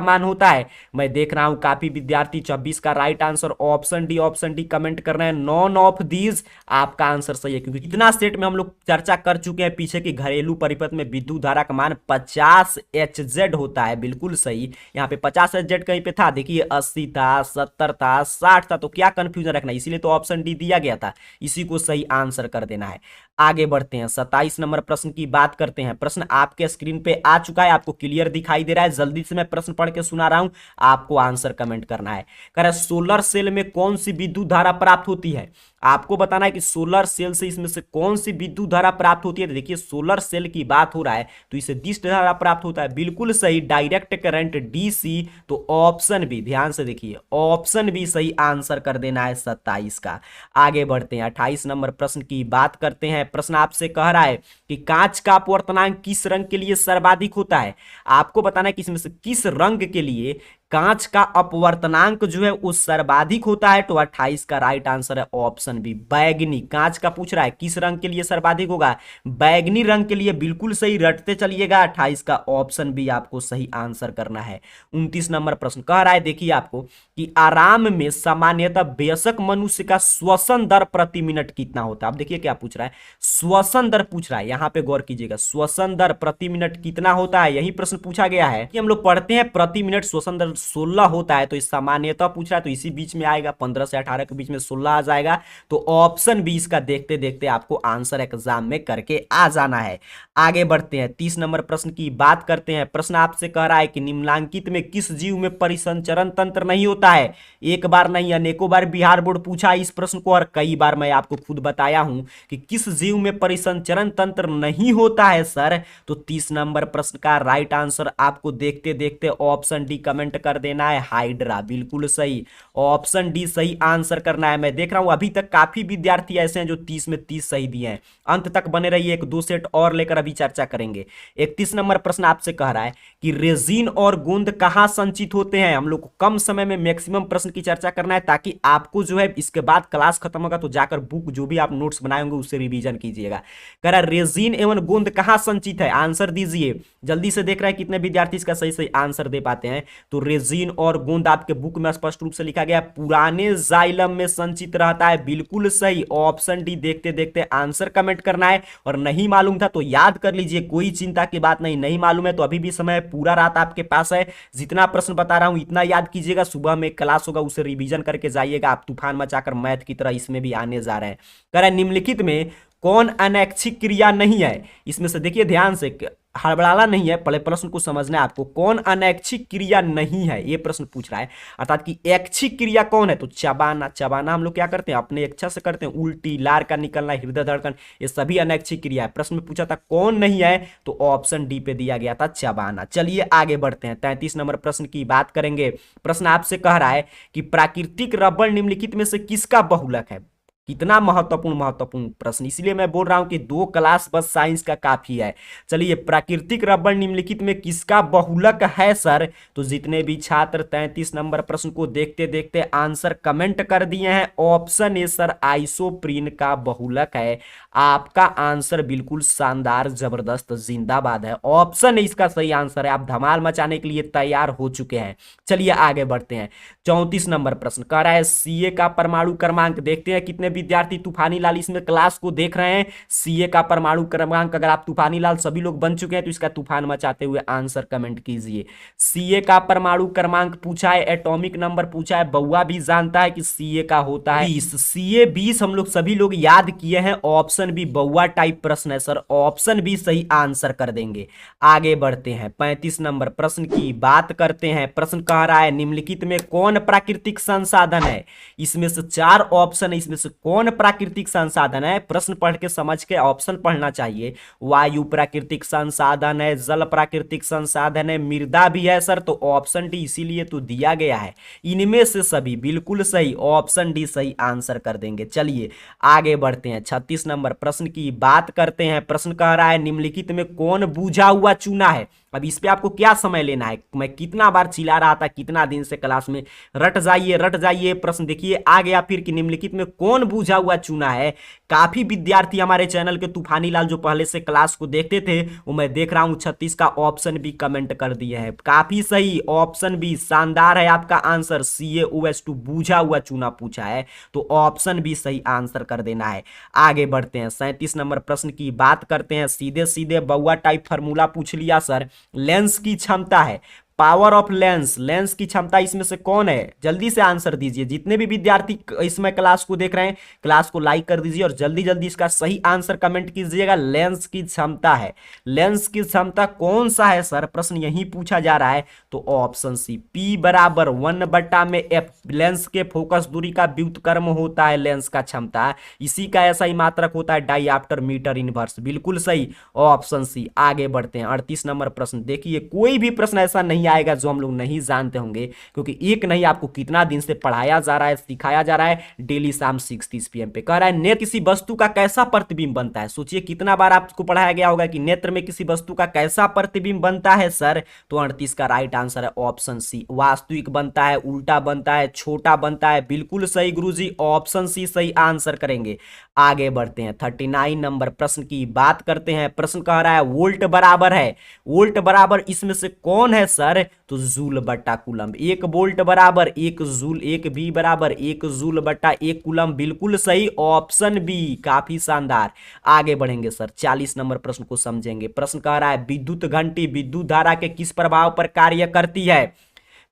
मान होता है। मैं देख रहा हूं काफी विद्यार्थी 26 का right answer option D comment कर रहे हैं, नॉन ऑफ दीज आपका आंसर सही है, क्योंकि कितना सेट में हम लोग चर्चा कर चुके हैं पीछे की घरेलू परिपथ में विद्युत धारा का मान 50 Hz होता है, बिल्कुल सही। यहाँ पे 50 Hz कहीं पे था, देखिए 80 था, 70 था, 60 था, तो क्या कंफ्यूजन रखना, इसीलिए तो ऑप्शन डी दिया गया था, इसी को सही आंसर कर देना है। आगे बढ़ते हैं, 27 नंबर प्रश्न की बात करते हैं। प्रश्न आपके स्क्रीन पे आ चुका है, आपको क्लियर दिखाई दे रहा है, जल्दी से मैं प्रश्न पढ़ के सुना रहा हूं, आपको आंसर कमेंट करना है। कह रहा है सोलर सेल में कौन सी विद्युत धारा प्राप्त होती है, आपको बताना है कि सोलर सेल से इसमें से कौन सी विद्युत धारा प्राप्त होती है। देखिए सोलर सेल की बात हो रहा है तो इसे दिष्ट धारा प्राप्त होता है, बिल्कुल सही, डायरेक्ट करंट डीसी। तो ऑप्शन बी, ध्यान से देखिए, ऑप्शन बी सही आंसर कर देना है 27 का। आगे बढ़ते हैं, 28 नंबर प्रश्न की बात करते हैं। प्रश्न आपसे कह रहा है कि कांच का अपवर्तनांक किस रंग के लिए सर्वाधिक होता है, आपको बताना है कि इसमें से किस रंग के लिए कांच का अपवर्तनांक जो है वो सर्वाधिक होता है। तो 28 का राइट आंसर है ऑप्शन बी, बैगनी। कांच का पूछ रहा है किस रंग के लिए सर्वाधिक होगा, बैगनी रंग के लिए, बिल्कुल सही, रटते चलिएगा। 28 का ऑप्शन बी आपको सही आंसर करना है। 29 नंबर प्रश्न कह रहा है, देखिए आपको कि आराम में सामान्यतः वयस्क मनुष्य का श्वसन दर प्रति मिनट कितना होता है। अब देखिए क्या पूछ रहा है, श्वसन दर पूछ रहा है, यहां पे गौर कीजिएगा, श्वसन दर प्रति मिनट कितना होता है, यही प्रश्न पूछा गया है कि हम लोग पढ़ते हैं प्रति मिनट श्वसन दर 16 होता है तो इस सामान्यतः पूछ रहा है तो इसी बीच में आएगा, 15 से 18 के बीच में 16 आ जाएगा। तो ऑप्शन 20 का देखते देखते आपको आंसर एग्जाम में करके आ जाना है। आगे बढ़ते हैं, 30 नंबर प्रश्न की बात करते हैं। प्रश्न आपसे कह रहा है कि निम्नलिखित में किस जीव में परिसंचरण तंत्र नहीं होता है। एक बार नहीं अनेकों बार बिहार बोर्ड पूछा इस प्रश्न को, और कई बार मैं आपको खुद बताया हूं कि किस जीव में परिसंचरण तंत्र नहीं होता है सर। तो 30 नंबर प्रश्न का राइट आंसर आपको देखते देखते ऑप्शन डी कमेंट कर देना है, हाइड्रा। बिल्कुल सही, ऑप्शन डी सही आंसर करना है। मैं देख रहा हूं अभी तक काफी विद्यार्थी ऐसे हैं जो 30 में 30 सही दिए हैं। अंत तक बने रहिए, एक दो सेट और लेकर अभी चर्चा करेंगे। 31 नंबर प्रश्न आपसे कह रहा है कि रेजिन और गोंद कहां संचित होते हैं। हम लोग को कम समय में मैक्सिमम प्रश्न की चर्चा करना है ताकि आपको जो है इसके बाद क्लास खत्म होगा तो जाकर बुक जो भी आप नोट्स बनाए होंगे उससे रिवीजन कीजिएगा। कह रहा है रेजिन एवं गोंद कहां संचित है, आंसर दीजिए। जल्दी से देख रहे हैं कितने विद्यार्थी इसका सही सही आंसर दे पाते हैं। तो रेजिन और गोंद आपके बुक में स्पष्ट रूप से लिखा गया पुराने जाइलम में संचित रहता है। बिल्कुल सही, ऑप्शन डी देखते देखते आंसर कमेंट करना है। और नहीं मालूम था तो याद कर लीजिए, कोई चिंता की बात नहीं मालूम है तो अभी भी समय पूरा रात आपके पास है। जितना प्रश्न बता रहा हूं इतना याद कीजिएगा, सुबह में क्लास होगा उसे रिवीजन करके जाइएगा। आप तूफान मचाकर मैथ की तरह इसमें भी आने जा रहे हैं। कह रहा है निम्नलिखित में कौन अनैच्छिक क्रिया नहीं है। इसमें से देखिए ध्यान से, हड़बड़ाना नहीं है, पहले प्रश्न को समझना है आपको। कौन अनैच्छिक क्रिया नहीं है ये प्रश्न पूछ रहा है, अर्थात कि ऐच्छिक क्रिया कौन है। तो चबाना, चबाना हम लोग क्या करते हैं अपने इच्छा से करते हैं। उल्टी, लार का निकलना, हृदय धड़कन, ये सभी अनैच्छिक क्रिया है। प्रश्न में पूछा था कौन नहीं है तो ऑप्शन डी पे दिया गया था चबाना। चलिए आगे बढ़ते हैं, 33 नंबर प्रश्न की बात करेंगे। प्रश्न आपसे कह रहा है कि प्राकृतिक रबड़ निम्नलिखित में से किसका बहुलक है। कितना महत्वपूर्ण प्रश्न, इसलिए मैं बोल रहा हूं कि 2 क्लास बस साइंस का काफी है। चलिए, प्राकृतिक रबड़ निम्नलिखित में किसका बहुलक है सर। तो जितने भी छात्र 33 नंबर प्रश्न को देखते देखते आंसर कमेंट कर दिए हैं, ऑप्शन ए सर आइसोप्रीन का बहुलक है। आपका आंसर बिल्कुल शानदार, जबरदस्त, जिंदाबाद है। ऑप्शन ए इसका सही आंसर है। आप धमाल मचाने के लिए तैयार हो चुके हैं। चलिए आगे बढ़ते हैं, 34 नंबर प्रश्न कह रहा है सीए का परमाणु क्रमांक। देखते हैं कितने विद्यार्थी तूफानी लाल इसमें क्लास को देख रहे हैं। सीए का परमाणु क्रमांक, अगर आप तूफानी लाल सभी लोग बन चुके हैं तो इसका तूफान मचाते हुए आंसर कमेंट कीजिए। सीए का परमाणु क्रमांक पूछा है, एटॉमिक नंबर पूछा है। बउआ भी जानता है कि सीए का होता है 20। सीए 20 हम लोग सभी लोग याद किए हैं। ऑप्शन बी बउआ टाइप प्रश्न है सर, ऑप्शन बी सही आंसर कर देंगे। आगे बढ़ते हैं, 35 नंबर प्रश्न की बात करते हैं। प्रश्न कह रहा है निम्नलिखित में कौन प्राकृतिक संसाधन है। इसमें से 4 ऑप्शन है, इसमें से कौन प्राकृतिक संसाधन है। प्रश्न पढ़ के समझ के ऑप्शन पढ़ना चाहिए। वायु प्राकृतिक संसाधन है, जल प्राकृतिक संसाधन है, मृदा भी है सर। तो ऑप्शन डी इसीलिए तो दिया गया है, इनमें से सभी। बिल्कुल सही, ऑप्शन डी सही आंसर कर देंगे। चलिए आगे बढ़ते हैं, 36 नंबर प्रश्न की बात करते हैं। प्रश्न कह रहा है निम्नलिखित में कौन बुझा हुआ चूना है। अब इस पे आपको क्या समय लेना है, मैं कितना बार चिल्ला रहा था कितना दिन से क्लास में, रट जाइए। प्रश्न देखिए आ गया फिर कि निम्नलिखित में कौन बुझा हुआ चूना है। काफी विद्यार्थी हमारे चैनल के तूफानी लाल जो पहले से क्लास को देखते थे वो मैं देख रहा हूं 36 का ऑप्शन भी कमेंट कर दिए हैं। काफी सही, ऑप्शन बी शानदार है आपका आंसर। CaOH2 बुझा हुआ चूना पूछा है तो ऑप्शन भी सही आंसर कर देना है। आगे बढ़ते हैं, 37 नंबर प्रश्न की बात करते हैं। सीधे सीधे बउआ टाइप फार्मूला पूछ लिया सर। लेंस की क्षमता है, पावर ऑफ लेंस, लेंस की क्षमता इसमें से कौन है। जल्दी से आंसर दीजिए। जितने भी विद्यार्थी इसमें क्लास को देख रहे हैं क्लास को लाइक कर दीजिए और जल्दी जल्दी इसका सही आंसर कमेंट कीजिएगा। लेंस की क्षमता है, लेंस की क्षमता कौन सा है सर, प्रश्न यही पूछा जा रहा है। तो ऑप्शन सी P बराबर 1/f, लेंस के फोकस दूरी का व्युत्क्रम होता है लेंस का क्षमता। इसी का ऐसा ही मात्रक होता है डायऑप्टर मीटर इनवर्स। बिल्कुल सही, ऑप्शन सी। आगे बढ़ते हैं, 38 नंबर प्रश्न। देखिए कोई भी प्रश्न ऐसा नहीं आएगा जो हम लोग नहीं जानते होंगे, क्योंकि एक नहीं आपको कितना दिन से पढ़ाया जा रहा है, सिखाया जा रहा है डेली शाम 6:30 PM पे। कह रहा है नेत्र किसी वस्तु का कैसा प्रतिबिंब बनता है। सोचिए कितना बार आपको पढ़ाया गया होगा कि नेत्र में किसी वस्तु का कैसा प्रतिबिंब बनता है सर। तो 38 का राइट आंसर है ऑप्शन सी, वास्तविक बनता है, उल्टा बनता है, छोटा बनता है। बिल्कुल सही गुरुजी, ऑप्शन सी सही आंसर करेंगे। आगे बढ़ते हैं, 39 नंबर प्रश्न की बात करते हैं। प्रश्न कह रहा है वोल्ट बराबर है, वोल्ट बराबर इसमें से कौन है सर। तो जूल बट्टा कूलम। 1 वोल्ट बराबर 1 जूल, 1 V बराबर 1 जूल बट्टा 1 कूलम। बिल्कुल सही, ऑप्शन बी, काफी शानदार। आगे बढ़ेंगे सर, 40 नंबर प्रश्न को समझेंगे। प्रश्न कह रहा है विद्युत घंटी विद्युत धारा के किस प्रभाव पर कार्य करती है।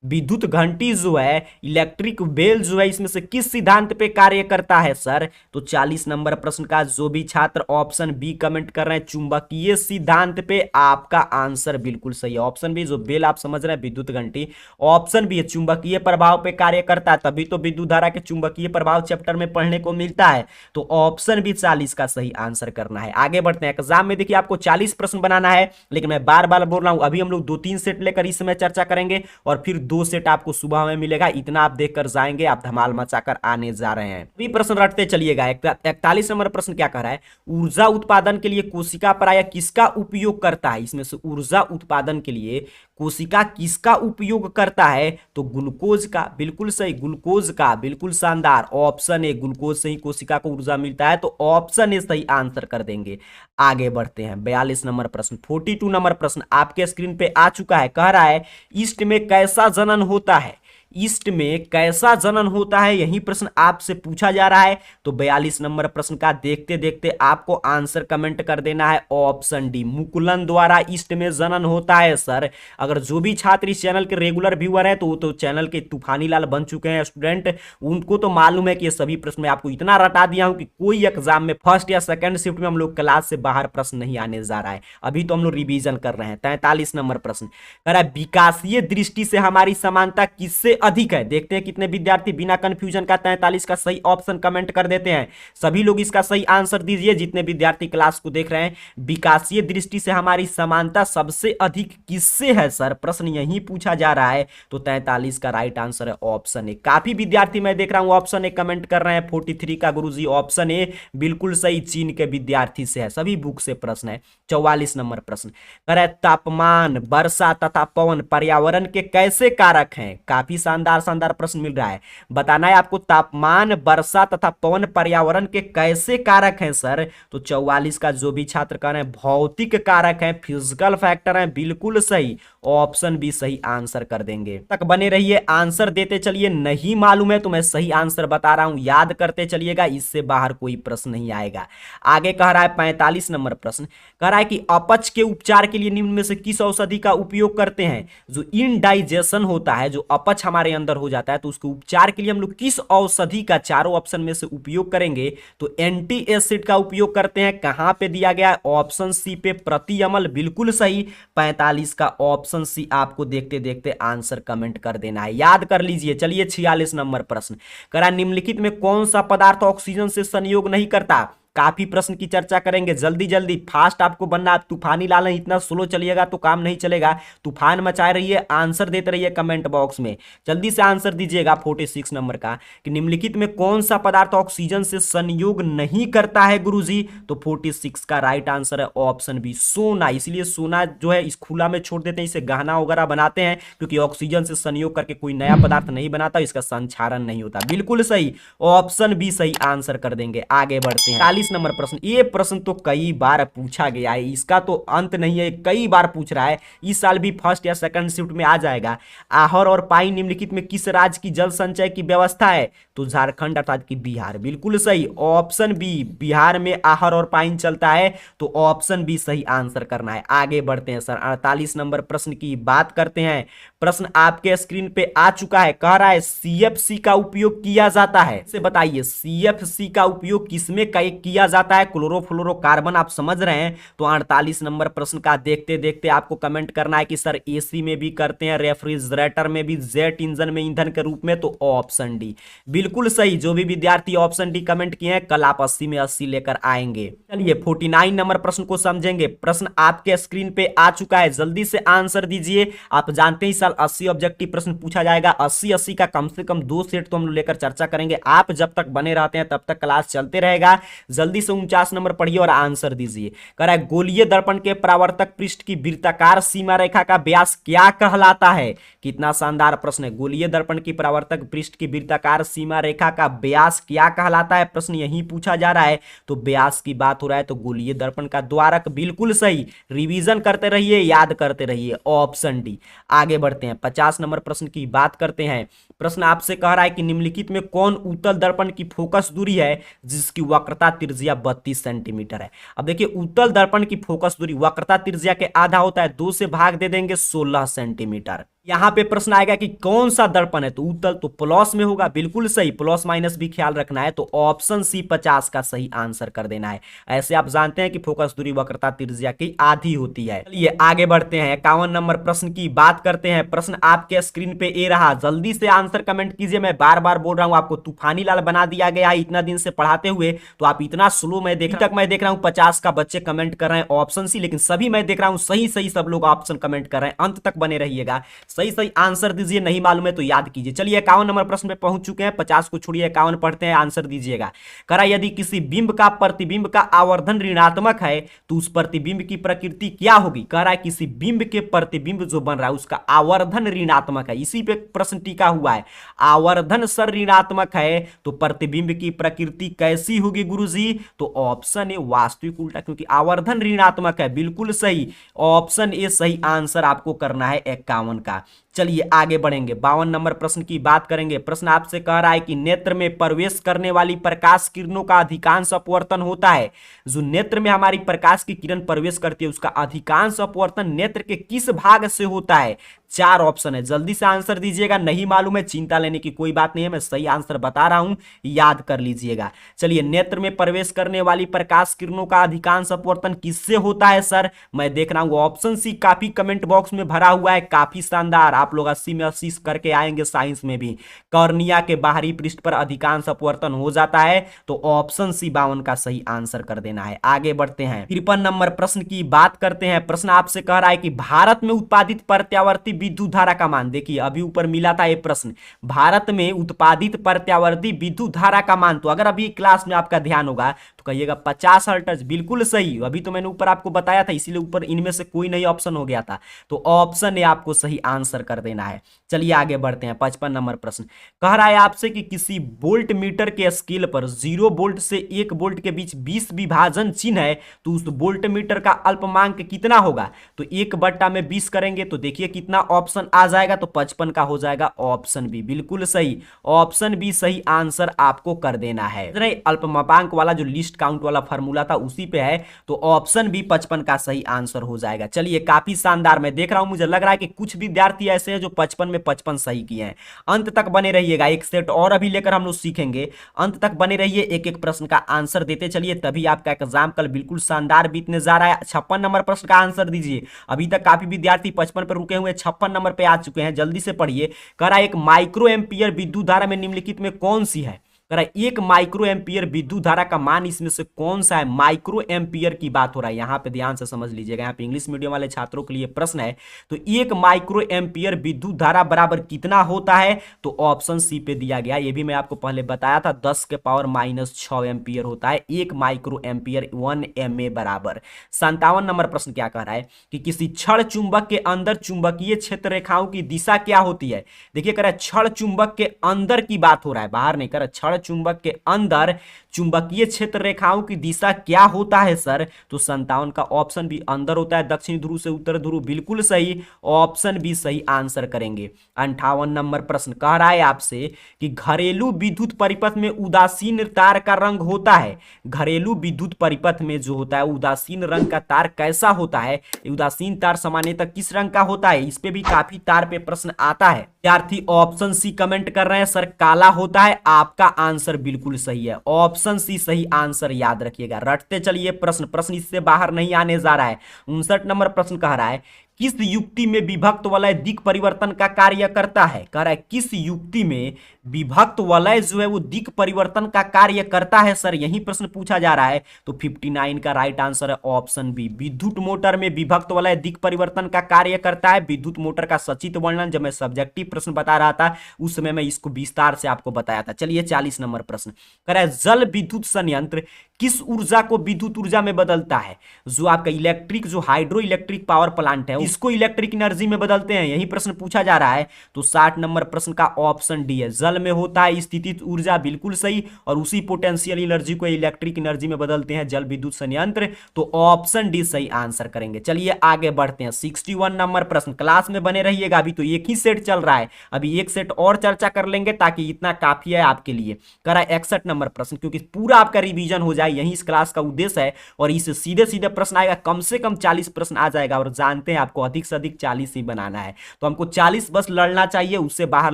विद्युत घंटी जो है, इलेक्ट्रिक बेल जो है, इसमें से किस सिद्धांत पे कार्य करता है सर? तो 40 नंबर प्रश्न का जो भी छात्र ऑप्शन बी कमेंट कर रहे हैं चुंबकीय सिद्धांत पे, आपका आंसर बिल्कुल सही है। ऑप्शन बी जो बेल आप समझ रहे हैं विद्युत घंटी, ऑप्शन बी है चुंबकीय प्रभाव पे कार्य करता है, तभी तो विद्युत धारा के चुंबकीय प्रभाव चैप्टर में पढ़ने को मिलता है। तो ऑप्शन बी 40 का सही आंसर करना है। आगे बढ़ते हैं। एग्जाम में देखिए आपको 40 प्रश्न बनाना है, लेकिन मैं बार बार बोल रहा हूं अभी हम लोग 2-3 सेट लेकर इस समय चर्चा करेंगे और फिर 2 सेट आपको सुबह में मिलेगा। इतना आप देखकर जाएंगे, आप धमाल मचाकर आने जा रहे हैं। अभी प्रश्न रटते चलिएगा। 41 नंबर प्रश्न क्या कह रहा है? ऊर्जा उत्पादन के लिए कोशिका प्रायः किसका उपयोग करता है? इसमें से ऊर्जा उत्पादन के लिए कोशिका किसका उपयोग करता है? तो ग्लूकोज का, बिल्कुल सही, ग्लूकोज का, बिल्कुल शानदार। ऑप्शन ए, ग्लूकोज से ही कोशिका को ऊर्जा मिलता है, तो ऑप्शन ए सही आंसर कर देंगे। आगे बढ़ते हैं। 42 नंबर प्रश्न, 42 नंबर प्रश्न आपके स्क्रीन पे आ चुका है। कह रहा है ईस्ट में कैसा जनन होता है? ईस्ट में कैसा जनन होता है, यही प्रश्न आपसे पूछा जा रहा है। तो 42 नंबर प्रश्न का देखते देखते आपको आंसर कमेंट कर देना है ऑप्शन डी, मुकुलन द्वारा ईस्ट में जनन होता है सर। अगर जो भी छात्र इस चैनल के रेगुलर व्यूअर है तो चैनल के तूफानी लाल बन चुके हैं स्टूडेंट, उनको तो मालूम है कि ये सभी प्रश्न में आपको इतना रटा दिया हूं कि कोई एग्जाम में फर्स्ट या सेकंड शिफ्ट में हम लोग क्लास से बाहर प्रश्न नहीं आने जा रहा है। अभी तो हम लोग रिवीजन कर रहे हैं। 43 नंबर प्रश्न कह रहा है विकासीय दृष्टि से हमारी समानता किससे अधिक है? देखते हैं कितने विद्यार्थी बिना कंफ्यूजन का 43 का सही ऑप्शन कमेंट कर देते हैं। सभी लोग इसका सही आंसर दीजिए जितने विद्यार्थी क्लास को देख रहे हैं। विकासीय दृष्टि से हमारी समानता सबसे अधिक किससे है सर? प्रश्न यही पूछा जा रहा है। तो 43 का राइट आंसर है ऑप्शन ए। काफी विद्यार्थी मैं देख रहा हूं ऑप्शन ए कमेंट कर रहे हैं। 43 का गुरुजी ऑप्शन ए बिल्कुल सही, चीन के विद्यार्थी से है, सभी बुक से प्रश्न है। 44 नंबर प्रश्न कह रहा है तापमान, वर्षा तथा पवन पर्यावरण के कैसे कारक हैं? काफी शानदार प्रश्न मिल रहा है। बताना है आपको तापमान, वर्षा तथा पवन पर्यावरण के कैसे कारक हैं सर? तो 44 का जो भी छात्र कह रहे हैं भौतिक कारक हैं, फिजिकल फैक्टर हैं, बिल्कुल सही, ऑप्शन बी सही आंसर कर देंगे। तक बने रहिए, आंसर देते चलिए। नहीं मालूम है तो मैं सही आंसर बता रहा हूं, याद करते चलिएगा, इससे बाहर कोई प्रश्न नहीं आएगा। आगे कह रहा है 45 नंबर प्रश्न कह रहा है कि अपच के उपचार के लिए निम्न में से किस औषधि का उपयोग करते हैं? जो इनडाइजेशन होता है, जो अपच हमारे अंदर हो जाता है, तो उसके उपचार के लिए हम लोग किस औषधि का चारों ऑप्शन में से उपयोग करेंगे? तो एंटी एसिड का उपयोग करते हैं। कहां पे दिया गया है? ऑप्शन सी पे, प्रति अमल, बिल्कुल सही। 45 का ऑप्शन सी आपको देखते देखते आंसर कमेंट कर देना है, याद कर लीजिए। चलिए 46 नंबर प्रश्न करा निम्नलिखित में कौन सा पदार्थ ऑक्सीजन से संयोग नहीं करता? काफी प्रश्न की चर्चा करेंगे, जल्दी जल्दी फास्ट आपको बनना। आप तूफानी लाल, इतना स्लो चलिएगा तो काम नहीं चलेगा। तूफान मचाए रहिए, आंसर देते रहिए कमेंट बॉक्स में, जल्दी से आंसर दीजिएगा। 46 नंबर का कि निम्नलिखित में कौन सा पदार्थ ऑक्सीजन से संयोग नहीं करता है गुरुजी? तो 46 का राइट आंसर है ऑप्शन बी, सोना। इसलिए सोना जो है इस खुला में छोड़ देते हैं, इसे गहना वगैरह बनाते हैं, क्योंकि ऑक्सीजन से संयोग करके कोई नया पदार्थ नहीं बनाता, इसका संचारण नहीं होता। बिल्कुल सही, ऑप्शन बी सही आंसर कर देंगे। आगे बढ़ते हैं। 40 नंबर प्रश्न, ये प्रश्न तो कई बार पूछा गया है, इसका तो अंत नहीं है, कई बार पूछ रहा है, इस साल भी फर्स्ट या सेकंड शिफ्ट में आ जाएगा। आहर और पाई निम्नलिखित में किस राज्य की जल संचय की व्यवस्था है? तो झारखंड अर्थात कि बिहार, बिल्कुल सही, ऑप्शन बी, बिहार में आहर और पाइन चलता है, तो ऑप्शन बी सही आंसर करना है। आगे बढ़ते हैं सर, 48 नंबर प्रश्न की बात करते हैं। प्रश्न आपके स्क्रीन पे आ चुका है। कह रहा है सीएफसी का उपयोग किया जाता है, इसे बताइए सीएफसी का उपयोग किसमें किया जाता है? क्लोरोफ्लोरोकार्बन, आप समझ रहे हैं। तो 48 नंबर प्रश्न का देखते देखते आपको कमेंट करना है कि सर एसी में भी करते हैं, रेफ्रिजरेटर में भी, जेट इंजन में ईंधन के रूप में, तो ऑप्शन डी बिल्कुल सही। जो भी विद्यार्थी ऑप्शन डी कमेंट किए हैं कल आप 80 में 80 लेकर आएंगे। चलिए 49 नंबर प्रश्न को समझेंगे। प्रश्न आपके स्क्रीन पे आ चुका है, जल्दी से आंसर दीजिए। आप जानते हैं इस साल 80 ऑब्जेक्टिव प्रश्न पूछा जाएगा, 80 का कम से कम 2 सेट तो हम लोग लेकर चर्चा करेंगे। आप जब तक बने रहते हैं तब तक क्लास चलते रहेगा। जल्दी से 49 नंबर पढ़िए और आंसर दीजिए। कह रहा है गोलीय दर्पण के परावर्तक पृष्ठ की वृत्ताकार सीमा रेखा का व्यास क्या कहलाता है? कितना शानदार प्रश्न है। गोलीय दर्पण की परावर्तक पृष्ठ की वृत्ताकार सीमा रेखा का व्यास क्या कहलाता है? प्रश्न यही पूछा जा रहा है। तो व्यास की बात हो रहा है तो गोलीय दर्पण का द्वारक, बिल्कुल सही। रिवीजन करते रहिए, याद करते रहिए, ऑप्शन डी। आगे बढ़ते हैं, 50 नंबर प्रश्न की बात करते हैं। प्रश्न आपसे कह रहा है कि निम्नलिखित में कौन उत्तल दर्पण की फोकस दूरी है जिसकी वक्रता त्रिज्या 32 सेंटीमीटर है? अब देखिए उत्तल दर्पण की फोकस दूरी वक्रता त्रिज्या के आधा होता है, 2 से भाग दे देंगे 16 सेंटीमीटर। यहाँ पे प्रश्न आएगा कि कौन सा दर्पण है, तो उत्तर तो प्लस में होगा, बिल्कुल सही, प्लस माइनस भी ख्याल रखना है, तो ऑप्शन सी 50 का सही आंसर कर देना है। ऐसे आप जानते हैं कि फोकस दूरी वक्रता त्रिज्या की आधी होती है। चलिए आगे बढ़ते हैं, 51 नंबर प्रश्न की बात करते हैं। प्रश्न आपके स्क्रीन पे ए रहा, जल्दी से आंसर कमेंट कीजिए। मैं बार बार बोल रहा हूं आपको तूफानी लाल बना दिया गया है इतना दिन से पढ़ाते हुए, तो आप इतना स्लो मैं देख रहा हूं 50 का बच्चे कमेंट कर रहे हैं ऑप्शन सी, लेकिन सभी मैं देख रहा हूं सही सही सब लोग ऑप्शन कमेंट कर रहे हैं। अंत तक बने रहिएगा, सही सही आंसर दीजिए, नहीं मालूम है तो याद कीजिए। चलिए 51 नंबर प्रश्न पे पहुंच चुके हैं, 50 को छोड़िए 51 पढ़ते हैं, आंसर दीजिएगा। करा यदि किसी बिंब का प्रतिबिंब का आवर्धन ऋणात्मक है तो उस प्रतिबिंब की प्रकृति क्या होगी। कह रहा है किसी बिंब के प्रतिबिंब जो बन रहा है उसका आवर्धन ऋणात्मक है, इसी पे प्रश्न टिका हुआ है। आवर्धन सर ऋणात्मक है तो प्रतिबिंब की प्रकृति कैसी होगी गुरुजी, तो ऑप्शन ए वास्तविक उल्टा, क्योंकि आवर्धन ऋणात्मक है, बिल्कुल सही, ऑप्शन ए सही आंसर आपको करना है 51 का। चलिए आगे बढ़ेंगे, 52 नंबर प्रश्न की बात करेंगे। प्रश्न आपसे कह रहा है कि नेत्र में प्रवेश करने वाली प्रकाश किरणों का अधिकांश अपवर्तन होता है। जो नेत्र में हमारी प्रकाश की किरण प्रवेश करती है उसका अधिकांश अपवर्तन नेत्र के किस भाग से होता है। 4 ऑप्शन है, जल्दी से आंसर दीजिएगा, नहीं मालूम है चिंता लेने की कोई बात नहीं है, मैं सही आंसर बता रहा हूं, याद कर लीजिएगा। चलिए, नेत्र में प्रवेश करने वाली प्रकाश किरणों का अधिकांश अपवर्तन किससे होता है सर, मैं देख रहा हूं ऑप्शन सी काफी कमेंट बॉक्स में भरा हुआ है, काफी शानदार, आप लोग 80 में 80 करके आएंगे साइंस में भी। कॉर्निया के बाहरी पृष्ठ पर अधिकांश अपवर्तन हो जाता है, तो ऑप्शन सी 52 का सही आंसर कर देना है। आगे बढ़ते हैं, 53 नंबर प्रश्न की बात करते हैं। प्रश्न आपसे कह रहा है कि भारत में उत्पादित प्रत्यावर्ती विद्युत धारा का मान, देखिए अभी ऊपर मिला था ये प्रश्न, भारत में उत्पादित प्रत्यावर्ती विद्युत धारा का मान, तो अगर अभी क्लास में आपका ध्यान होगा तो कहिएगा 50 हर्ट्ज, बिल्कुल सही, अभी तो मैंने ऊपर आपको बताया था, इसीलिए ऊपर इनमें से कोई नहीं ऑप्शन हो गया था, तो ऑप्शन ए आपको सही आंसर कर देना है। चलिए आगे बढ़ते हैं, 55 नंबर प्रश्न कह रहा है आपसे कि किसी वोल्ट मीटर के स्केल पर 0 वोल्ट से 1 वोल्ट के बीच 20 विभाजन चिन्ह है, तो उस वोल्ट मीटर का अल्पमांक कितना होगा, तो 1/20 करेंगे तो देखिए कितना ऑप्शन आ जाएगा, तो 55 का हो जाएगा ऑप्शन बी, बिल्कुल सही, ऑप्शन बी सही आंसर आपको कर देना है। अल्पमापांक वाला जो लिस्ट काउंट वाला फार्मूला था उसी पे है, तो ऑप्शन बी 55 का सही आंसर हो जाएगा। चलिए काफी शानदार, मैं देख रहा हूं, मुझे लग रहा है कि कुछ विद्यार्थी ऐसे हैं जो 55 में 55 सही किए हैं। अंत तक बने रहिएगा, एक सेट और अभी लेकर हम लोग सीखेंगे, अंत तक बने रहिए, एक एक प्रश्न का आंसर देते चलिए, तभी आपका एग्जाम कल बिल्कुल शानदार बीतने जा रहा है। 56 नंबर प्रश्न का आंसर दीजिए, अभी तक काफी विद्यार्थी 55 पर रुके हुए, 56 नंबर पे आ चुके हैं, जल्दी से पढ़िए। कह रहा है एक माइक्रो एम्पियर विद्युत धारा में निम्नलिखित में कौन सी है, एक माइक्रो एम्पियर विद्युत धारा का मान इसमें से कौन सा है, माइक्रो एम्पियर की बात हो रहा है, यहां पे ध्यान से समझ लीजिएगा, यहाँ पे इंग्लिश मीडियम वाले छात्रों के लिए प्रश्न है। तो एक माइक्रो एम्पियर विद्युत धारा बराबर कितना होता है, तो ऑप्शन सी पे दिया गया, ये भी मैं आपको पहले बताया था, 10 के पावर -6 एम्पियर होता है एक माइक्रो एम्पियर, 1 MA बराबर। 57 नंबर प्रश्न क्या कह रहा है कि किसी क्षण चुंबक के अंदर चुंबकीय क्षेत्र रेखाओं की दिशा क्या होती है। देखिए कह रहा है क्षण चुंबक के अंदर की बात हो रहा है, बाहर नहीं, कर क्षण चुंबक के अंदर चुंबकीय क्षेत्र रेखाओं की दिशा क्या होता है सर, तो 57 का ऑप्शन भी अंदर होता है, दक्षिणी ध्रुव से उत्तर ध्रुव, बिल्कुल सही, ऑप्शन भी सही आंसर करेंगे। 58 नंबर प्रश्न कह रहा है आपसे कि घरेलू विद्युत परिपथ में उदासीन तार का रंग होता है, घरेलू विद्युत परिपथ में जो होता है उदासीन रंग का तार कैसा होता है, उदासीन तार सामान्यतः किस रंग का होता है, इस पे भी काफी तार पे प्रश्न आता है। विद्यार्थी ऑप्शन सी कमेंट कर रहे हैं सर काला होता है, आपका आंसर बिल्कुल सही है, ऑप्शन सी सही आंसर, याद रखिएगा, रटते चलिए, प्रश्न इससे बाहर नहीं आने जा रहा है। 59 नंबर प्रश्न कह रहा है किस युक्ति में विभक्त वलय दिक् परिवर्तन का कार्य करता है, कह रहा है किस युक्ति में विभक्त वलय जो है वो दिक् परिवर्तन का कार्य करता है सर, यही प्रश्न पूछा जा रहा है, तो 59 का राइट आंसर है ऑप्शन बी, विद्युत मोटर में विभक्त वलय दिक् परिवर्तन का कार्य करता है। विद्युत मोटर का सचित्र वर्णन जब मैं सब्जेक्टिव प्रश्न बता रहा था उस समय मैं इसको विस्तार से आपको बताया था। चलिए 40 नंबर प्रश्न कह रहा है जल विद्युत संयंत्र किस ऊर्जा को विद्युत ऊर्जा में बदलता है, जो आपका इलेक्ट्रिक जो हाइड्रो इलेक्ट्रिक पावर प्लांट है इसको इलेक्ट्रिक एनर्जी में बदलते हैं, यही प्रश्न पूछा जा रहा है, तो 60 नंबर प्रश्न का ऑप्शन डी है, जल में होता है स्थितिज ऊर्जा, बिल्कुल सही, और उसी पोटेंशियल एनर्जी को इलेक्ट्रिक एनर्जी में बदलते हैं जल विद्युत संयंत्र, तो ऑप्शन डी सही आंसर करेंगे। चलिए आगे बढ़ते हैं, 61 नंबर प्रश्न, क्लास में बने रहिएगा, अभी तो एक ही सेट चल रहा है, अभी एक सेट और चर्चा कर लेंगे ताकि इतना काफी है आपके लिए। करा 61 नंबर प्रश्न, क्योंकि पूरा आपका रिवीजन हो जाए है, यही इस क्लास का उद्देश्य है। और इससे सीधे सीधे प्रश्न आएगा, कम से कम 40 प्रश्न आ जाएगा। और जानते हैं आपको अधिक से अधिक 40 ही बनाना है, तो हमको 40 बस लड़ना चाहिए, उससे बाहर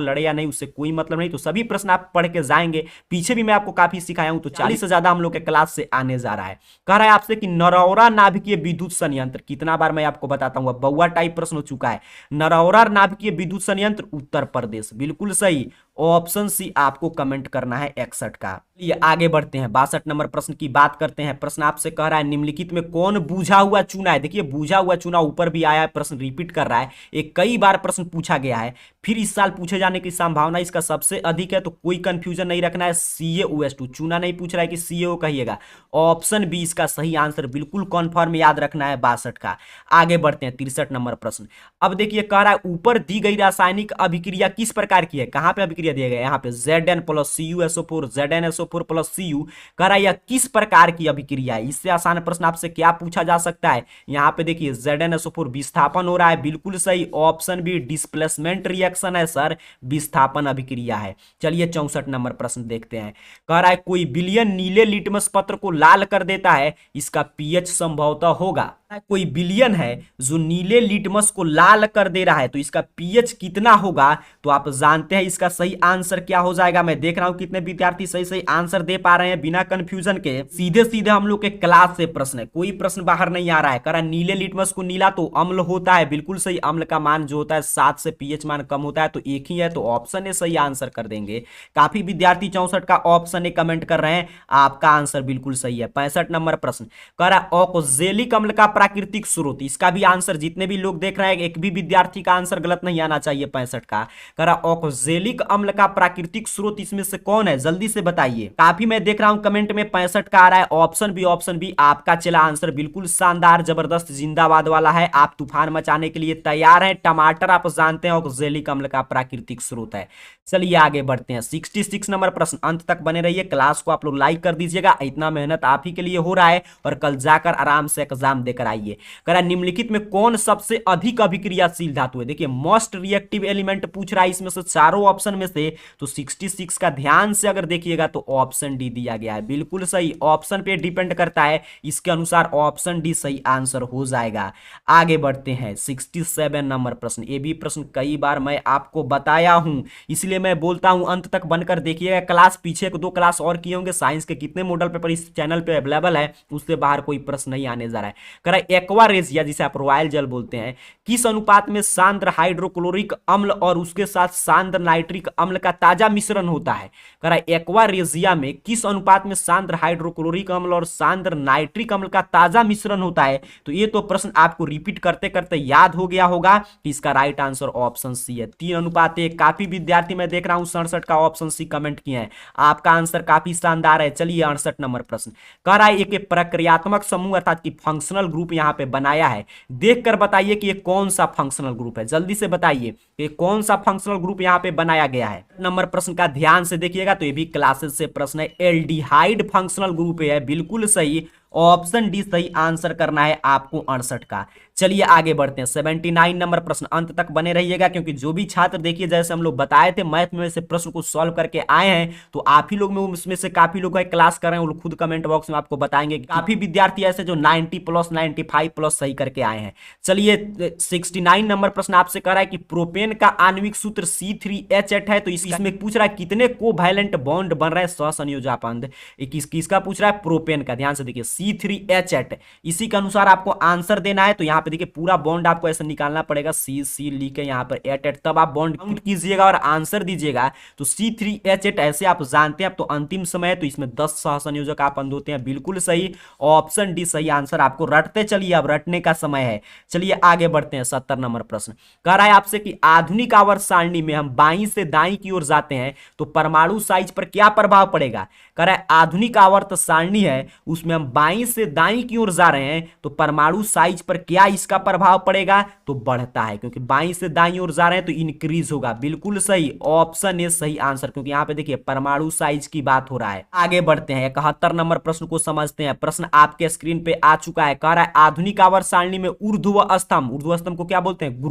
लड़े या नहीं उससे कोई मतलब नहीं। तो सभी प्रश्न आप पढ़ के जाएंगे, पीछे भी मैं आपको काफी सिखाया हूं। तो 40 से ज्यादा हम लोग के क्लास से आने जा रहा है। कह रहा है आपसे कि नरौरा नाभिकीय विद्युत संयंत्र, कितना बार मैं आपको बताता हूं, बउआ टाइप प्रश्न हो चुका है। नरौरा नाभिकीय विद्युत संयंत्र उत्तर प्रदेश, बिल्कुल सही। ऑप्शन सी आपको कमेंट करना है 61 का। ये आगे बढ़ते हैं, 62 नंबर प्रश्न की बात करते हैं। प्रश्न आपसे कह रहा है निम्नलिखित में कौन बूझा हुआ चूना है। देखिए बूझा हुआ चूना ऊपर भी आया है, प्रश्न रिपीट कर रहा है, एक कई बार प्रश्न पूछा गया है, फिर इस साल पूछे जाने की संभावना इसका सबसे अधिक है। तो कोई कंफ्यूजन नहीं रखना है, CaOH2 चूना नहीं पूछ रहा है कि CaO कहिएगा। ऑप्शन बी इसका सही आंसर, बिल्कुल कॉन्फर्म याद रखना है 62 का। आगे बढ़ते हैं 63 नंबर प्रश्न। अब देखिए कह रहा है ऊपर दी गई रासायनिक अभिक्रिया किस प्रकार की है। कहां पे अभिक्रिया दिया गया है, यहाँ पे Zn + CuSO4 ZnSO4 + Cu। कह रहा है यह किस प्रकार की अभिक्रिया है। इससे आसान प्रश्न आपसे क्या पूछा जा सकता है। यहाँ पे देखिए ZnSO4 विस्थापन हो रहा है, बिल्कुल सही। ऑप्शन बी डिस्प्लेसमेंट रिएक्शन है सर, विस्थापन अभिक्रिया है। चलिए 64 नंबर प्रश्न देखते हैं। कह रहा है कोई विलयन नीले लिटमस पत्र को लाल कर देता है, इसका पीएच संभवतः होगा। कोई विलयन है जो नीले लिटमस को लाल कर दे रहा है, तो इसका पीएच कितना होगा। तो आप जानते हैं इसका सही आंसर क्या हो जाएगा। मैं देख रहा हूं कितने विद्यार्थी सही सही आंसर दे पा रहे हैं बिना कंफ्यूजन के। सीधे सीधे हम लोग के क्लास से प्रश्न है, कोई प्रश्न बाहर नहीं आ रहा है। कह रहा नीले लिटमस को नीला तो अम्ल होता है, बिल्कुल सही। अम्ल का मान जो होता है 7 से पीएच मान कम होता है, तो एक ही है, तो ऑप्शन ए सही आंसर कर देंगे। काफी विद्यार्थी 64 का ऑप्शन ए कमेंट कर रहे हैं, आपका आंसर बिल्कुल सही है। 65 नंबर प्रश्न कह रहा है ऑक्जेलिक अम्ल का प्राकृतिक स्रोत, इसका भी आंसर जितने भी लोग देख रहे हैं एक भी विद्यार्थी का आंसर गलत नहीं आना चाहिए। 65 का कह रहा ऑक्जेलिक अम्ल का प्राकृतिक स्रोत इसमें से कौन है, जल्दी से बताइए। काफी मैं देख रहा हूं कमेंट में 65 का आ रहा है। ऑप्शन बी आपका चला आंसर बिल्कुल शानदार जबरदस्त जिंदाबाद वाला है। आप तूफान मचाने के लिए तैयार हैं। टमाटर आप जानते हैं ऑक्जेलिक अम्ल का प्राकृतिक स्रोत है। चलिए आगे बढ़ते हैं 66 नंबर प्रश्न। अंत तक बने रहिए, क्लास को आप लोग लाइक कर दीजिएगा, इतना मेहनत आप ही के लिए हो रहा है। और कल जाकर आराम से एग्जाम देकर आइए। कह रहा निम्नलिखित में कौन सबसे अधिक अभिक्रियाशील धातु है। देखिए मोस्ट रिएक्टिव एलिमेंट पूछ रहा है इसमें से चारों ऑप्शन में से। तो 66 का ध्यान से अगर देखिएगा तो ऑप्शन डी दिया गया है, बिल्कुल सही। ऑप्शन पे डिपेंड करता है, इसके अनुसार ऑप्शन डी सही आंसर हो जाएगा। आगे बढ़ते हैं 67 नंबर प्रश्न। ये भी प्रश्न कई बार मैं आपको बताया हूं, इसलिए मैं बोलता हूं अंत तक बनकर देखिएगा। क्लास पीछे को 2 क्लास और किए होंगे, साइंस के कितने मॉडल पेपर इस चैनल पे अवेलेबल है, उससे बाहर कोई प्रश्न नहीं आने जा रहा है। कह रहा है एक्वा रेजिया जिसे आप रॉयल जल बोलते हैं, किस अनुपात में सांद्र हाइड्रोक्लोरिक अम्ल और उसके साथ सांद्र नाइट्रिक अम्ल का ताजा मिश्रण होता है। कह रहा है एक्वा रेजिया में किस अनुपात में सांद्र हाइड्रोक्लोरिक अम्ल और सांद्र नाइट्रिक अम्ल का ताजा मिश्रण होता है। तो ये तो प्रश्न आपको रिपीट करते करते याद हो गया होगा कि इसका राइट आंसर ऑप्शन सी है, 3:1। काफी विद्यार्थी मैं देख रहा हूं 67 का ऑप्शन सी कमेंट किए हैं, आपका आंसर काफी शानदार है। चलिए 68 नंबर प्रश्न। कह रहा है एक प्रक्रियात्मक समूह अर्थात कि फंक्शनल ग्रुप यहां पे बनाया है, देखकर बताइए कि ये कौन सा फंक्शनल ग्रुप है। जल्दी से बताइए कि कौन सा फंक्शनल ग्रुप यहां पे बनाया गया है। नंबर प्रश्न का ध्यान से देखिएगा, तो ये भी क्लासेस से प्रश्न है। एल्डिहाइड फंक्शनल ग्रुप है, बिल्कुल सही। ऑप्शन डी सही आंसर करना है आपको 68 का। चलिए आगे बढ़ते हैं 79 नंबर प्रश्न। अंत तक बने रहिएगा, क्योंकि जो भी छात्र देखिए जैसे हम लोग बताए थे मैथ में से प्रश्न को सॉल्व करके आए हैं, तो आप ही लोग में उसमें से काफी लोग है क्लास कर रहे हैं, वो खुद कमेंट बॉक्स में आपको बताएंगे। काफी विद्यार्थी ऐसे जो 90+, 95+ सही करके आए हैं। चलिए 69 नंबर प्रश्न आपसे कह रहा है कि प्रोपेन का आणविक सूत्र C3H8 है, तो इसमें पूछ रहा है कितने कोवैलेंट बॉन्ड बन रहे हैं सहसंयोजक। किसका पूछ रहा है, प्रोपेन का। ध्यान से देखिए C3H8, इसी के अनुसार आपको आंसर देना है। तो यहाँ पे देखिए पूरा बॉन्ड आपको ऐसे निकालना पड़ेगा, C लिख के यहाँ पर 8 तब आप बॉन्ड काउंट कीजिएगा और आंसर दीजिएगा। तो C3H8 ऐसे आप जानते हैं, अब तो अंतिम समय है, तो इसमें 10 सहसंयोजक आप होते हैं, बिल्कुल सही। ऑप्शन डी सही आंसर। आपको रटते चलिए, अब रटने का समय है। चलिए आगे बढ़ते हैं 70 नंबर प्रश्न। कह रहा है आपसे कि आधुनिक आवर्त सारणी में हम बाईं से दाईं की ओर जाते हैं, तो परमाणु साइज पर क्या प्रभाव पड़ेगा। कह रहा है आधुनिक आवर्त सारणी है, उसमें हम बाईं बाईं से दाईं की ओर जा रहे हैं तो परमाणु साइज पर क्या इसका प्रभाव पड़ेगा, तो बढ़ता है, क्योंकि बाईं से दाईं ओर जा रहे हैं तो इंक्रीज होगा। बिल्कुल सही, ऑप्शन ए सही आंसर, क्योंकि यहां पे देखिए परमाणु साइज की बात हो रहा है। आगे बढ़ते हैं, 71 नंबर प्रश्न को समझते हैं। प्रश्न आपके स्क्रीन पे आ चुका है, कह रहा है आधुनिक आवर्त सारणी में ऊर्ध्व स्तंभ को क्या बोलते हैं,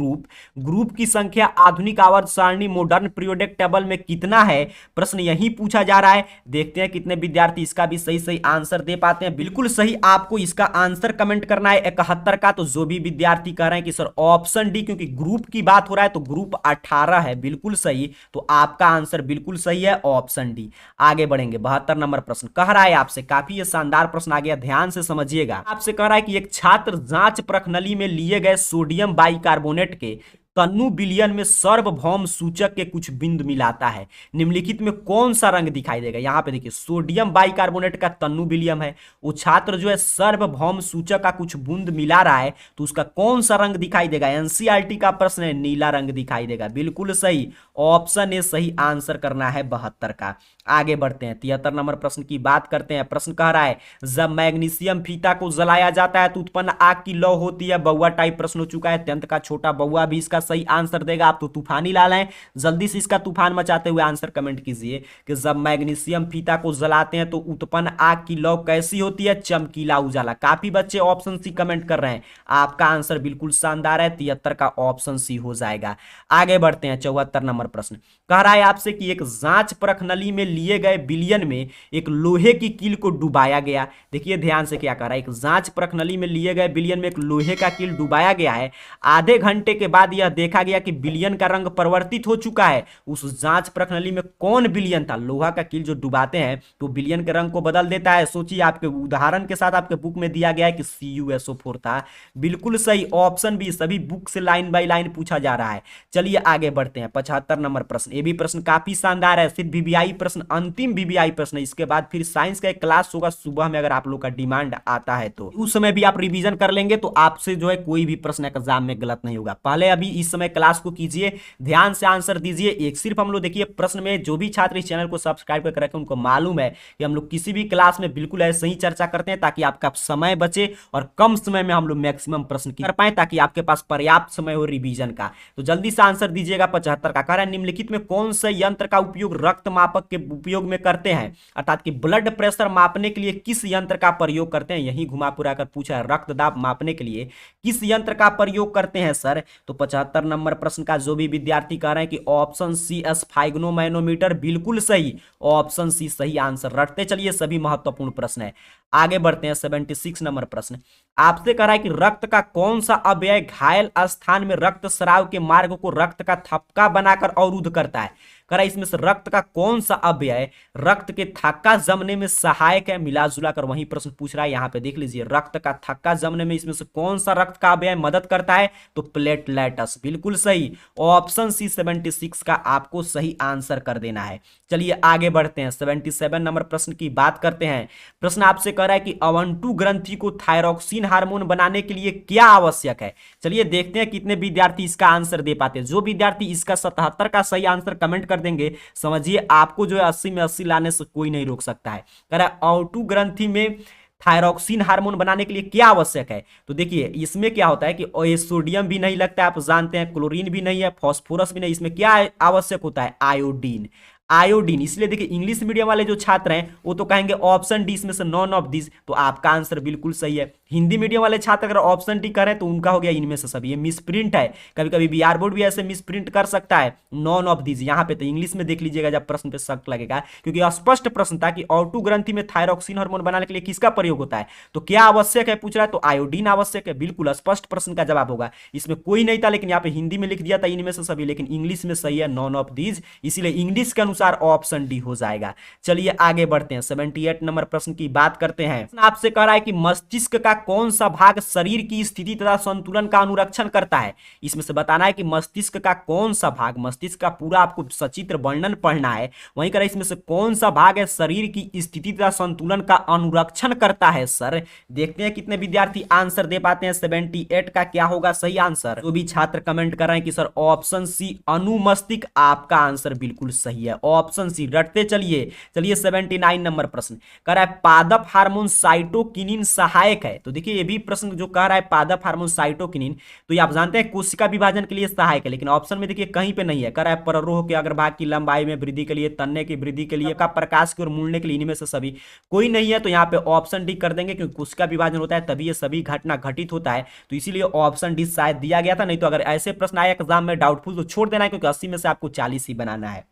ग्रुप की संख्या आधुनिक आवर्त सारणी मॉडर्न पीरियोडिक टेबल में कितना है, प्रश्न यही पूछा जा रहा है। देखते हैं कितने विद्यार्थी इसका भी सही सही आंसर दे पाते हैं। बिल्कुल सही, आपको इसका आंसर कमेंट करना है 71 का। तो जो भी विद्यार्थी कह रहे हैं कि सर ऑप्शन डी, क्योंकि ग्रुप की बात हो रहा है तो ग्रुप 18 है, बिल्कुल सही, तो आपका आंसर बिल्कुल सही है, ऑप्शन डी। आगे बढ़ेंगे, 72 नंबर प्रश्न कह रहा है आपसे, काफी ये शानदार प्रश्न आ गया, ध्यान से समझिएगा। आपसे कह रहा है कि एक छात्र जांच प्रश्नावली में लिए गए सोडियम बाइकार्बोनेट के तनु विलयन में सार्वभौम सूचक के कुछ बिंदु मिलाता है, निम्नलिखित में कौन सा रंग दिखाई देगा। यहां पे देखिए सोडियम बाइकार्बोनेट का तनु विलियम है, वो छात्र जो है सार्वभौम सूचक का कुछ बूंद मिला रहा है, तो उसका कौन सा रंग दिखाई देगा। एनसीईआरटी का प्रश्न है, नीला रंग दिखाई देगा, बिल्कुल सही, ऑप्शन ए सही आंसर करना है 72 का। आगे बढ़ते हैं, 73 नंबर प्रश्न की बात करते हैं। प्रश्न कह रहा है जब मैग्नीशियम फीता को जलाया जाता है तो उत्पन्न आग की लौ होती है। बउआ टाइप प्रश्न हो चुका है, 10th का छोटा बउआ भी इसका सही आंसर देगा। आप तो तूफानी लाल हैं, जल्दी से इसका तूफान मचाते हुए आंसर कमेंट कीजिए कि जब मैग्नीशियम फीता को जलाते हैं तो उत्पन्न आग की लौ कैसी होती है, चमकीला उजाला। काफी बच्चे ऑप्शन सी कमेंट कर रहे हैं, आपका आंसर बिल्कुल शानदार है, 73 का ऑप्शन सी हो जाएगा। आगे बढ़ते हैं, 74 नंबर प्रश्न कह रहा है आपसे कि एक जांच प्रश्नावली में लिए गए विलयन में एक लोहे की कील को डुबाया गया। देखिए ध्यान से क्या कह रहा है, एक जांच प्रश्नावली में लिए गए विलयन में एक लोहे का कील डुबाया गया है। आधे घंटे के बाद यह देखा गया कि विलयन का रंग परिवर्तित हो चुका है। उस जांच प्रश्नावली में कौन विलयन था, लोहा का कील जो डुबाते हैं तो विलयन के रंग को बदल देता है। सोचिए, आपके उदाहरण के साथ आपके बुक में दिया गया है कि CuSO4 था, बिल्कुल सही, ऑप्शन बी, सभी बुक से लाइन बाय लाइन पूछा जा रहा है। चलिए आगे बढ़ते हैं, 75 नंबर प्रश्न, ये भी प्रश्न काफी शानदार है, सिर्फ VVI प्रश्न, अंतिम VVI प्रश्न। इसके बाद फिर साइंस का एक क्लास होगा सुबह में, अगर आप लोग का डिमांड आता है तो उस समय भी आप रिवीजन कर लेंगे तो आपसे जो है कोई भी प्रश्न एग्जाम में गलत नहीं होगा। पहले अभी इस समय क्लास को कीजिए, ध्यान से आंसर दीजिए। एक सिर्फ हम लोग देखिए प्रश्न में, जो भी छात्र इस चैनल को सब्सक्राइब कर रखे हैं उनको मालूम है कि हम लोग किसी भी क्लास में बिल्कुल ऐसे ही चर्चा करते हैं ताकि आपका समय बचे और कम समय में हम लोग मैक्सिमम प्रश्न कर पाए, ताकि आपके पास पर्याप्त समय हो रिवीजन का। तो जल्दी से आंसर दीजिएगा। 75 का कह रहा है निम्नलिखित में कौन से यंत्र का उपयोग रक्त मापक के उपयोग में करते हैं, अर्थात कि ब्लड प्रेशर मापने के लिए किस यंत्र का प्रयोग करते हैं। यही घुमा पुरा कर पूछा है, रक्तदाब मापने के लिए किस यंत्र का प्रयोग करते हैं सर। तो 75 नंबर प्रश्न का जो भी विद्यार्थी कह रहे हैं कि ऑप्शन सी स्फाइग्नोमैनोमीटर, बिल्कुल सही, ऑप्शन सी सही आंसर रटते चलिए, सभी महत्वपूर्ण प्रश्न है। आगे बढ़ते हैं, 76 नंबर प्रश्न आपसे कह रहा है कि रक्त का कौन सा अवयव घायल स्थान में रक्त स्राव के मार्ग को रक्त का थपका बनाकर अवरुद्ध करता है। कह रहा है इसमें से रक्त का कौन सा अवयव रक्त के थक्का जमने में सहायक है। मिला जुला कर वही प्रश्न पूछ रहा है, यहां पे देख लीजिए, रक्त का थक्का जमने में इसमें से कौन सा रक्त का अवयव मदद करता है, तो प्लेटलेट्स, बिल्कुल सही, ऑप्शन सी 76 का आपको सही आंसर कर देना है। चलिए आगे बढ़ते हैं, 77 नंबर प्रश्न की बात करते हैं। प्रश्न आपसे कह रहा है कि अवंटू ग्रंथि को थायरॉक्सिन हार्मोन बनाने के लिए क्या आवश्यक है। चलिए देखते हैं कितने विद्यार्थी इसका आंसर दे पाते हैं। जो विद्यार्थी इसका 77 का सही आंसर कमेंट कर देंगे, समझिए आपको जो है 80 में 80 लाने से कोई नहीं रोक सकता है। कह रहा है अवंटू ग्रंथि में थायरॉक्सिन हार्मोन बनाने के लिए क्या आवश्यक है। तो देखिए इसमें क्या होता है कि ये सोडियम भी नहीं लगता है, आप जानते हैं, क्लोरीन भी नहीं है, फास्फोरस भी नहीं, इसमें क्या आवश्यक होता है, आयोडीन। आयोडीन, इसलिए देखिए इंग्लिश मीडियम वाले जो छात्र हैं वो तो कहेंगे ऑप्शन डी इसमें से नॉन ऑफ दिस, तो आपका आंसर बिल्कुल सही है। हिंदी मीडियम वाले छात्र अगर ऑप्शन डी करें तो उनका हो गया इनमें से सभी। ये मिसप्रिंट है, कभी कभी बिहार बोर्ड भी ऐसे मिसप्रिंट कर सकता है, नॉन ऑफ दिस। यहाँ पे तो इंग्लिश में देख लीजिएगा जब प्रश्न पे सख्त लगेगा, क्योंकि स्पष्ट प्रश्न था कि ऑटो ग्रंथि में थायरॉक्सिन हार्मोन बनाने के लिए किसका प्रयोग होता है, तो क्या आवश्यक है पूछ रहा है, तो आयोडीन आवश्यक है, बिल्कुल स्पष्ट प्रश्न का जवाब होगा। इसमें कोई नहीं था, लेकिन यहाँ पे हिंदी में लिख दिया था इनमें से सभी, लेकिन इंग्लिश में सही है नॉन ऑफ दिस, इसीलिए इंग्लिश के अनुसार ऑप्शन डी हो जाएगा। चलिए आगे बढ़ते हैं, 78 नंबर प्रश्न की बात करते हैं। आपसे कह रहा है कि मस्तिष्क का कौन सा भाग शरीर की स्थिति तथा संतुलन का अनुरक्षण करता है? इसमें से बताना है कि मस्तिष्क का कौन सा भाग, मस्तिष्क का पूरा आपको सचित्र वर्णन पढ़ना है। वहीं कह रहा है इसमें से कौन सा भाग है शरीर की स्थिति तथा संतुलन का अनुरक्षण करता है सर। देखते हैं कितने विद्यार्थी आंसर दे पाते हैं। 78 का क्या होगा सही आंसर? तो भी छात्र कमेंट कर रहे हैं कि सर ऑप्शन सी अनुमस्तिष्क आपका आंसर बिल्कुल सही है, ऑप्शन सी। रटते चलिए। चलिए 79 नंबर प्रश्न कह रहा है पादप हार्मोन साइटोकिनिन सहायक है। तो देखिए ये भी प्रश्न जो कह रहा है पादप हार्मोन साइटोकिनिन, तो ये आप जानते हैं कोशिका विभाजन के लिए सहायक है, लेकिन ऑप्शन में देखिए कहीं पे नहीं है। कह रहा है पररोह के अग्रभाग की लंबाई में वृद्धि के लिए, तन्ने की वृद्धि के लिए, का प्रकाश की ओर मुड़ने के लिए, इनमें से सभी कोई नहीं है। तो यहाँ पे ऑप्शन डी कर देंगे, क्योंकि कोशिका विभाजन होता है तभी ये सभी घटना घटित होता है, तो इसीलिए ऑप्शन डी शायद दिया गया था। नहीं तो अगर ऐसे प्रश्न आए एग्जाम में डाउटफुल तो छोड़ देना है, क्योंकि 80 में से आपको 40 ही बनाना है।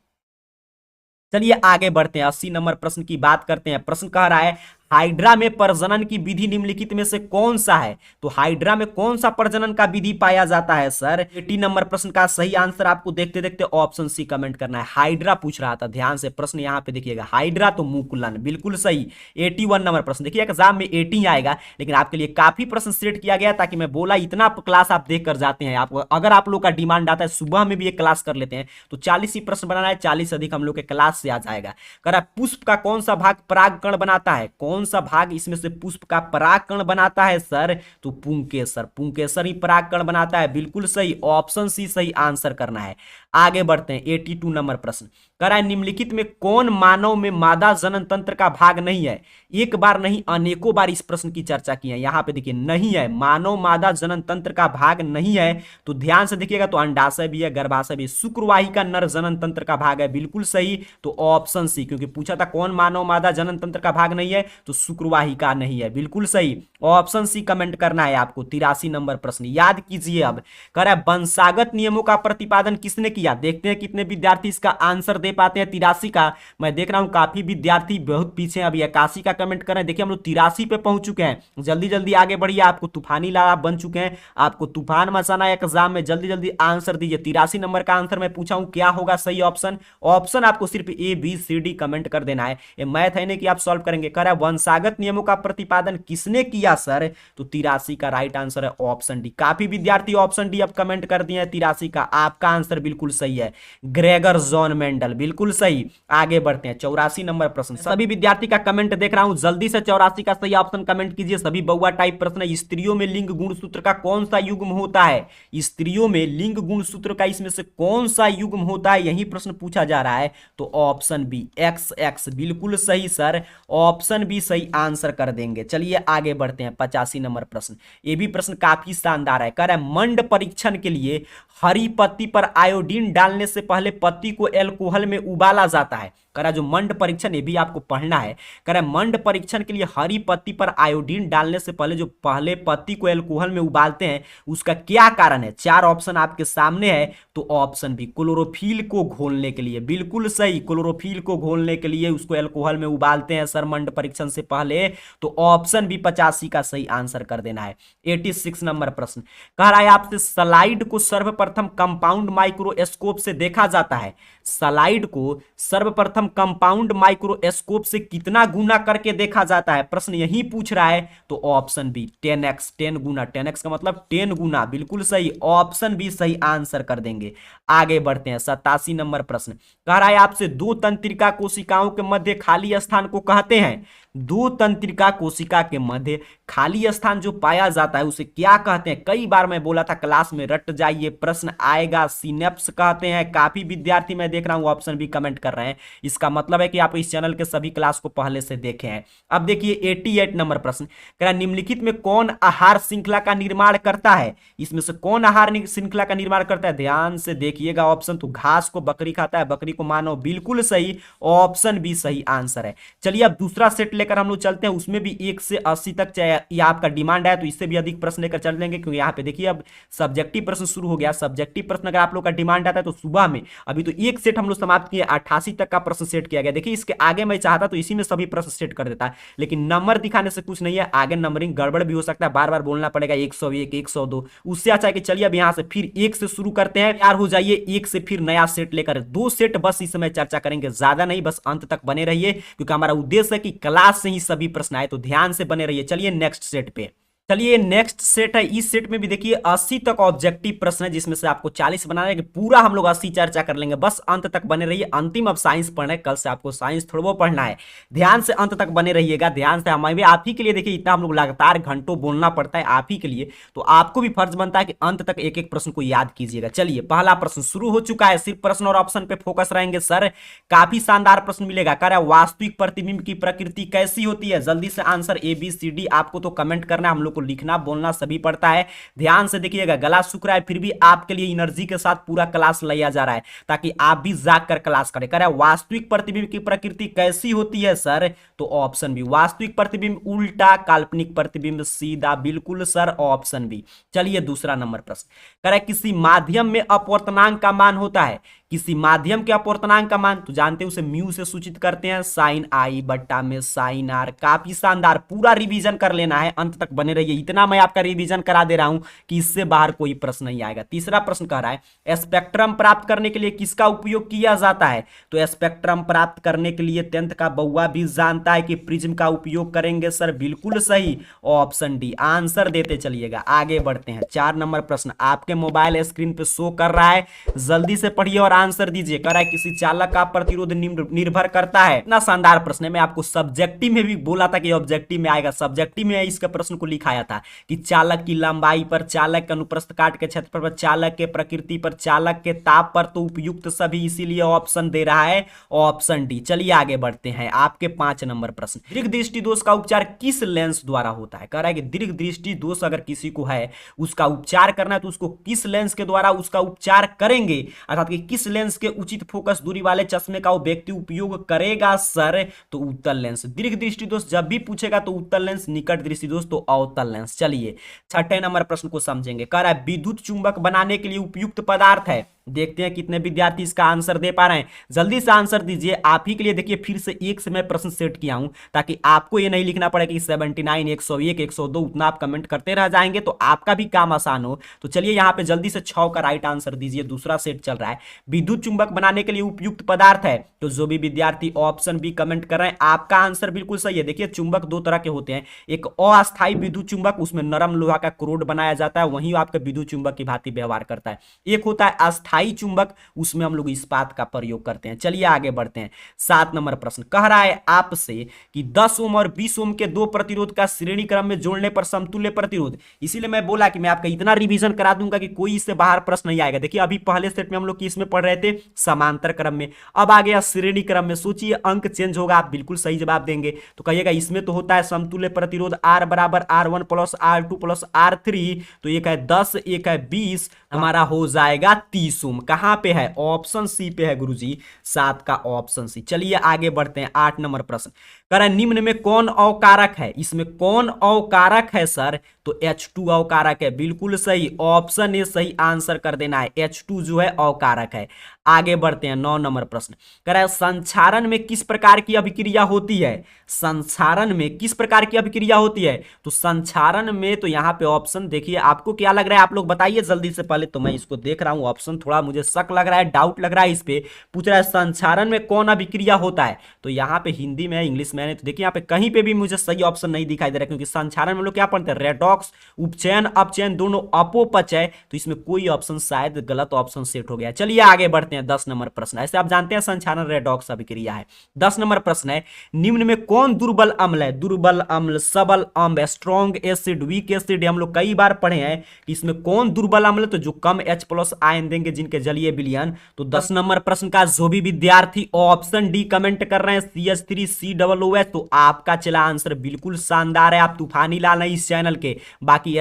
चलिए आगे बढ़ते हैं, 80 नंबर प्रश्न की बात करते हैं। प्रश्न कह रहा है हाइड्रा में प्रजनन की विधि निम्नलिखित में से कौन सा है? तो हाइड्रा में कौन सा प्रजनन का विधि पाया जाता है सर? 80 नंबर प्रश्न का सही आंसर आपको देखते देखते ऑप्शन सी कमेंट करना है। हाइड्रा पूछ रहा था, ध्यान से प्रश्न यहां पे देखिएगा, हाइड्रा तो मुकुलन, बिल्कुल सही। 81 नंबर प्रश्न, देखिए एग्जाम में 80 आएगा, लेकिन आपके लिए काफी प्रश्न सेट किया गया ताकि मैं बोला इतना क्लास आप देख कर जाते हैं। आपको अगर आप लोग का डिमांड आता है सुबह में भी एक क्लास कर लेते हैं तो 40 ही प्रश्न बनाना है, 40 अधिक हम लोग के क्लास से आ जाएगा। कह रहा है पुष्प का कौन सा भाग परागकण बनाता है? कौन सा भाग इसमें से पुष्प का परागकण बनाता है सर? तो पुंकेसर, पुंकेसर ही परागकण बनाता है, बिल्कुल सही। ऑप्शन सी सही आंसर करना है। आगे बढ़ते हैं 82 नंबर प्रश्न कह रहा है निम्नलिखित में कौन मानव में मादा जनन तंत्र का भाग नहीं है? एक बार नहीं अनेकों बार इस प्रश्न की चर्चा की है। यहां पे देखिए नहीं है, मानव मादा जनन तंत्र का भाग नहीं है। तो ध्यान से देखिएगा, तो अंडाशय भी है, गर्भाशय भी। शुक्रवाहिका नर जनन तंत्र का भाग है, बिल्कुल सही। तो ऑप्शन सी, क्योंकि पूछा था कौन मानव मादा जनन तंत्र का भाग नहीं है, तो शुक्रवाहिका नहीं है, बिल्कुल सही। ऑप्शन सी कमेंट करना है आपको। 83 नंबर प्रश्न याद कीजिए। अब कह रहा है वंशागत नियमों का प्रतिपादन किसने किया? देखते हैं कितने विद्यार्थी इसका आंसर दे पाते हैं। 83 का मैं देख रहा हूं काफी विद्यार्थी बहुत पीछे, अभी 81 का कमेंट कर रहे हैं। देखिए हम लोग 83 पे पहुंच चुके हैं, जल्दी जल्दी आगे बढ़िए। आपको तूफानी लाला बन चुके हैं, आपको तूफान मचाना है एग्जाम में, जल्दी जल्दी आंसर दीजिए। 83 नंबर का आंसर मैं पूछा हूं क्या होगा सही ऑप्शन? ऑप्शन आपको सिर्फ ABCD कमेंट कर देना है, ये मैथ है नहीं कि आप सॉल्व करेंगे। कह रहा है वंशागत नियमों का प्रतिपादन किसने किया सर? तो 83 का राइट आंसर है ऑप्शन डी। काफी विद्यार्थी ऑप्शन डी अब कमेंट कर दिए हैं। 83 का आपका आंसर बिल्कुल सही है, ग्रेगर जॉन मेंडल, बिल्कुल सही। आगे बढ़ते हैं 84 नंबर प्रश्न। सभी विद्यार्थी का कमेंट देख रहा हूं, जल्दी से 84 का सही ऑप्शन कमेंट कीजिए। सभी बउआ टाइप प्रश्न है। स्त्रियों में लिंग गुणसूत्र का कौन सा युग्म होता है? स्त्रियों में लिंग गुणसूत्र का इसमें से कौन सा युग्म होता है, यही प्रश्न पूछा जा रहा है। तो ऑप्शन बी XX, बिल्कुल सही सर, ऑप्शन बी सही आंसर कर देंगे। चलिए आगे बढ़ते हैं 85 नंबर प्रश्न। ये भी प्रश्न काफी शानदार है। कह रहा है मंड परीक्षण के लिए हरी पत्ती पर आयोडीन डालने से पहले पत्ती को एल्कोहल में उबाला जाता है। कह रहा जो मंड परीक्षण, ये भी आपको पढ़ना है। कह रहा मंड परीक्षण के लिए हरी पत्ती पर आयोडीन डालने से पहले जो पहले पत्ती को एल्कोहल में उबालते हैं उसका क्या कारण है? 4 ऑप्शन आपके सामने है। तो ऑप्शन बी क्लोरोफिल को घोलने के लिए, बिल्कुल सही। क्लोरोफिल को घोलने के लिए उसको एल्कोहल में उबालते हैं सर मंड परीक्षण से पहले। तो ऑप्शन बी 85 का सही आंसर कर देना है। 86 नंबर प्रश्न कह रहा है आपसे स्लाइड को सर्वप्रथम कंपाउंड माइक्रोस्कोप से देखा जाता है। स्लाइड को सर्वप्रथम कंपाउंड माइक्रोस्कोप से कितना गुना करके देखा जाता है? प्रश्न यही पूछ रहा है। तो ऑप्शन बी 10x, 10 गुना। 10x का मतलब 10 गुना, बिल्कुल सही। ऑप्शन बी सही आंसर कर देंगे। आगे बढ़ते हैं 87 नंबर प्रश्न कह रहा है आपसे दो तंत्रिका कोशिकाओं के मध्य खाली स्थान को कहते हैं। दो तंत्रिका कोशिका के मध्य खाली स्थान जो पाया जाता है उसे क्या कहते हैं? कई बार मैं बोला था क्लास में, रट जाइए, प्रश्न आएगा। सिनेप्स कहते हैं। काफी विद्यार्थी मैं देख रहा हूं ऑप्शन भी कमेंट कर रहे हैं, इसका मतलब है कि आप इस चैनल के सभी क्लास को पहले से देखे हैं। अब देखिए 88 नंबर प्रश्न कह रहा निम्नलिखित में कौन आहार श्रृंखला का निर्माण करता है? इसमें से कौन आहार श्रृंखला का निर्माण करता है? ध्यान से देखिएगा ऑप्शन। तो घास को बकरी खाता है, बकरी को मानव, बिल्कुल सही। ऑप्शन बी सही आंसर है। चलिए अब दूसरा सेट लेकर हम लोग चलते हैं, उसमें भी 1 से 80 तक या आपका डिमांड है तो इससे भी अधिक प्रश्न लेकर चल देंगे, क्योंकि यहाँ पे देखिए अब सब्जेक्टिव प्रश्न शुरू हो गया। सब्जेक्टिव प्रश्न अगर आप लोग का डिमांड आता है तो सुबह में, अभी तो एक सेट हम लोग समाप्त किए, 88 तक का प्रश्न सेट किया गया। देखिए इसके आगे मैं चाहता तो इसी में सभी प्रश्न सेट कर देता, लेकिन नंबर दिखाने से कुछ नहीं है, आगे नंबरिंग गड़बड़ भी हो सकता है, बार बार बोलना पड़ेगा 101, 102। उससे अच्छा है कि चलिए अब यहाँ से फिर 1 से शुरू करते हैं, तैयार हो जाइए। 1 से फिर नया सेट लेकर 2 सेट बस इस समय चर्चा करेंगे, ज्यादा नहीं, बस अंत तक बने रहिए, क्योंकि हमारा उद्देश्य है कि क्लास से ही सभी प्रश्न आए, तो ध्यान से बने रहिए। चलिए नेक्स्ट सेट पे चलिए नेक्स्ट सेट है। इस सेट में भी देखिए 80 तक ऑब्जेक्टिव प्रश्न है, जिसमें से आपको 40 बनाना है कि पूरा हम लोग 80 चर्चा कर लेंगे। बस अंत तक बने रहिए। अंतिम अब साइंस पढ़ना है, कल से आपको साइंस थोड़ा बहुत पढ़ना है। ध्यान से अंत तक बने रहिएगा, ध्यान से। हमें भी आप ही के लिए देखिए इतना हम लोग लगातार घंटों बोलना पड़ता है आप ही के लिए, तो आपको भी फर्ज बनता है कि अंत तक एक एक प्रश्न को याद कीजिएगा। चलिए पहला प्रश्न शुरू हो चुका है। सिर्फ प्रश्न और ऑप्शन पे फोकस रहेंगे सर, काफी शानदार प्रश्न मिलेगा। कह रहा है वास्तविक प्रतिबिंब की प्रकृति कैसी होती है? जल्दी से आंसर ABCD आपको तो कमेंट करना, हम लोग को लिखना बोलना सभी पड़ता है। ध्यान से देखिएगा, गला सूख रहा है फिर भी आपके लिए एनर्जी के साथ पूरा क्लास लिया जा रहा है ताकि आप भी जाग कर क्लास करें। कह रहा है वास्तविक प्रतिबिंब की प्रकृति कैसी होती है सर? तो ऑप्शन बी, वास्तविक प्रतिबिंब उल्टा, काल्पनिक प्रतिबिंब सीधा। बिल्कुल सर, ऑप्शन बी। चलिए दूसरा नंबर प्रश्न। कह रहा है किसी माध्यम में अपवर्तनांक का मान होता है। किसी माध्यम के अपवर्तनांक का मान तो जानते हैं उसे म्यू से सूचित करते हैं, साइन आई बट्टा में साइन आर। काफी शानदार, पूरा रिवीजन कर लेना है, अंत तक बने रहिए। इतना मैं आपका रिवीजन करा दे रहा हूं कि इससे बाहर कोई प्रश्न नहीं आएगा। तीसरा प्रश्न कह रहा है स्पेक्ट्रम प्राप्त करने के लिए किसका उपयोग किया जाता है? तो स्पेक्ट्रम प्राप्त करने के लिए टेंथ का बउआ भी जानता है कि प्रिज्म का उपयोग करेंगे सर। बिल्कुल सही, ऑप्शन डी। आंसर देते चलिएगा, आगे बढ़ते हैं। 4 नंबर प्रश्न आपके मोबाइल स्क्रीन पे शो कर रहा है, जल्दी से पढ़िए और आंसर दीजिए। कह रहा है किसी चालक का प्रतिरोध निर्भर करता है। इतना शानदार प्रश्न है, मैं आपको सब्जेक्टिव में भी बोला था कि ऑब्जेक्टिव में आएगा। सब्जेक्टिव में इसके प्रश्न को लिखाया था कि चालक की लंबाई पर, चालक के अनुप्रस्थ काट के क्षेत्रफल पर, चालक के प्रकृति पर, चालक के ताप पर, तो उपयुक्त सभी, इसीलिए ऑप्शन दे रहा है ऑप्शन डी। चलिए आगे बढ़ते हैं। आपके 5 नंबर प्रश्न, दीर्घ दृष्टि दोष का उपचार किस लेंस द्वारा होता है? कह रहा है कि दीर्घ दृष्टि दोष अगर किसी को है, उसका उपचार करना है तो उसको किस लेंस के द्वारा उसका उपचार करेंगे, अर्थात कि किस लेंस के उचित फोकस दूरी वाले चश्मे का वो व्यक्ति उपयोग करेगा सर? तो उत्तल लेंस। दीर्घ दृष्टि दोष जब भी पूछेगा तो उत्तल लेंस, निकट दृष्टि दोष तो अवतल लेंस। चलिए 6 नंबर प्रश्न को समझेंगे। कह रहा है विद्युत चुंबक बनाने के लिए उपयुक्त पदार्थ है। देखते हैं कितने विद्यार्थी इसका आंसर दे पा रहे हैं। जल्दी से आंसर दीजिए, आप ही के लिए देखिए फिर से एक से मैं प्रश्न सेट किया हूं ताकि आपको ये नहीं लिखना पड़े कि 79, 101, 102 उतना आप कमेंट करते रह जाएंगे तो आपका भी काम आसान हो। तो चलिए यहां पे जल्दी से 6 का राइट आंसर दीजिए। दूसरा सेट चल रहा है, विद्युत चुंबक बनाने के लिए उपयुक्त पदार्थ है। तो जो भी विद्यार्थी ऑप्शन बी कमेंट कर रहे हैं, आपका आंसर बिल्कुल सही है। देखिए चुंबक 2 तरह के होते हैं, एक अस्थायी विद्युत चुंबक, उसमें नरम लोहा का क्रोड बनाया जाता है, वहीं आपका विद्युत चुंबक की भांति व्यवहार करता है। एक होता है अस्थायी चुंबक, उसमें हम लोग इस्पात का प्रयोग करते हैं। चलिए आगे बढ़ते हैं। 7 नंबर प्रश्न कह रहा है आपसे कि 10 ओम और 20 ओम के दो प्रतिरोध का श्रेणी क्रम में जोड़ने पर समतुल्य प्रतिरोध। इसीलिए मैं बोला कि मैं आपका इतना रिवीजन करा दूंगा कि कोई इससे बाहर प्रश्न नहीं आएगा। देखिए अभी पहले सेट में हम लोग किस में पढ़ रहे थे, समांतर क्रम में, अब आ गया श्रेणी क्रम में। सोचिए अंक चेंज होगा, आप बिल्कुल सही जवाब देंगे तो कहिएगा इसमें तो होता है समतुल्य प्रतिरोध R बराबर R1 plus R2 plus R3, तो एक है 10 एक है 20, हमारा हो जाएगा 30 ओम। कहां पे है? ऑप्शन सी पे है गुरुजी, 7 का ऑप्शन सी। चलिए आगे बढ़ते हैं। 8 नंबर प्रश्न कह रहा है निम्न में कौन अवकारक है? इसमें कौन अवकारक है सर? तो H2 अवकारक है। बिल्कुल सही, ऑप्शन ए सही आंसर कर देना है, H2 जो है अवकारक है। आगे बढ़ते हैं। 9 नंबर प्रश्न कह रहा है संक्षारण में किस प्रकार की अभिक्रिया होती है? संक्षारण में किस प्रकार की अभिक्रिया होती है? तो संक्षारण में तो यहां पे ऑप्शन देखिए, आपको क्या लग रहा है आप लोग बताइए जल्दी से। पहले तो मैं इसको देख रहा हूं, ऑप्शन थोड़ा मुझे शक लग रहा है, डाउट लग रहा है इस पे। पूछ रहा है संक्षारण में कौन अभिक्रिया होता है, तो यहां पे हिंदी में इंग्लिश में, तो देखिए यहां पे कहीं पे भी मुझे सही ऑप्शन नहीं दिखाई दे रहा, क्योंकि संक्षारण में लोग क्या पढ़ते हैं, रेडॉक्स, उपचयन अपचयन दोनों अपोपच है, तो इसमें कोई ऑप्शन शायद गलत ऑप्शन सेट हो गया। चलिए आगे बढ़ते हैं। 10 नंबर प्रश्न, ऐसे आप जानते हैं संक्षारण रेडॉक्स अभिक्रिया है। 10 नंबर प्रश्न है निम्न में कौन दुर्बल अम्ल है? दुर्बल अम्ल, सबल अम्ल, स्ट्रॉन्ग एसिड, वीक एसिड, हम लोग कई बार पढ़े हैं कि इसमें कौन दुर्बल अम्ल, तो जो कम H प्लस आयन देंगे, जिनके जलीय विलयन। तो 10 नंबर प्रश्न का जो भी विद्यार्थी ऑप्शन डी कमेंट कर रहे हैं CH3COOH, तो आपका चला आंसर बिल्कुल शानदार है। आप तूफानी लाल है इस चैनल के। बाकी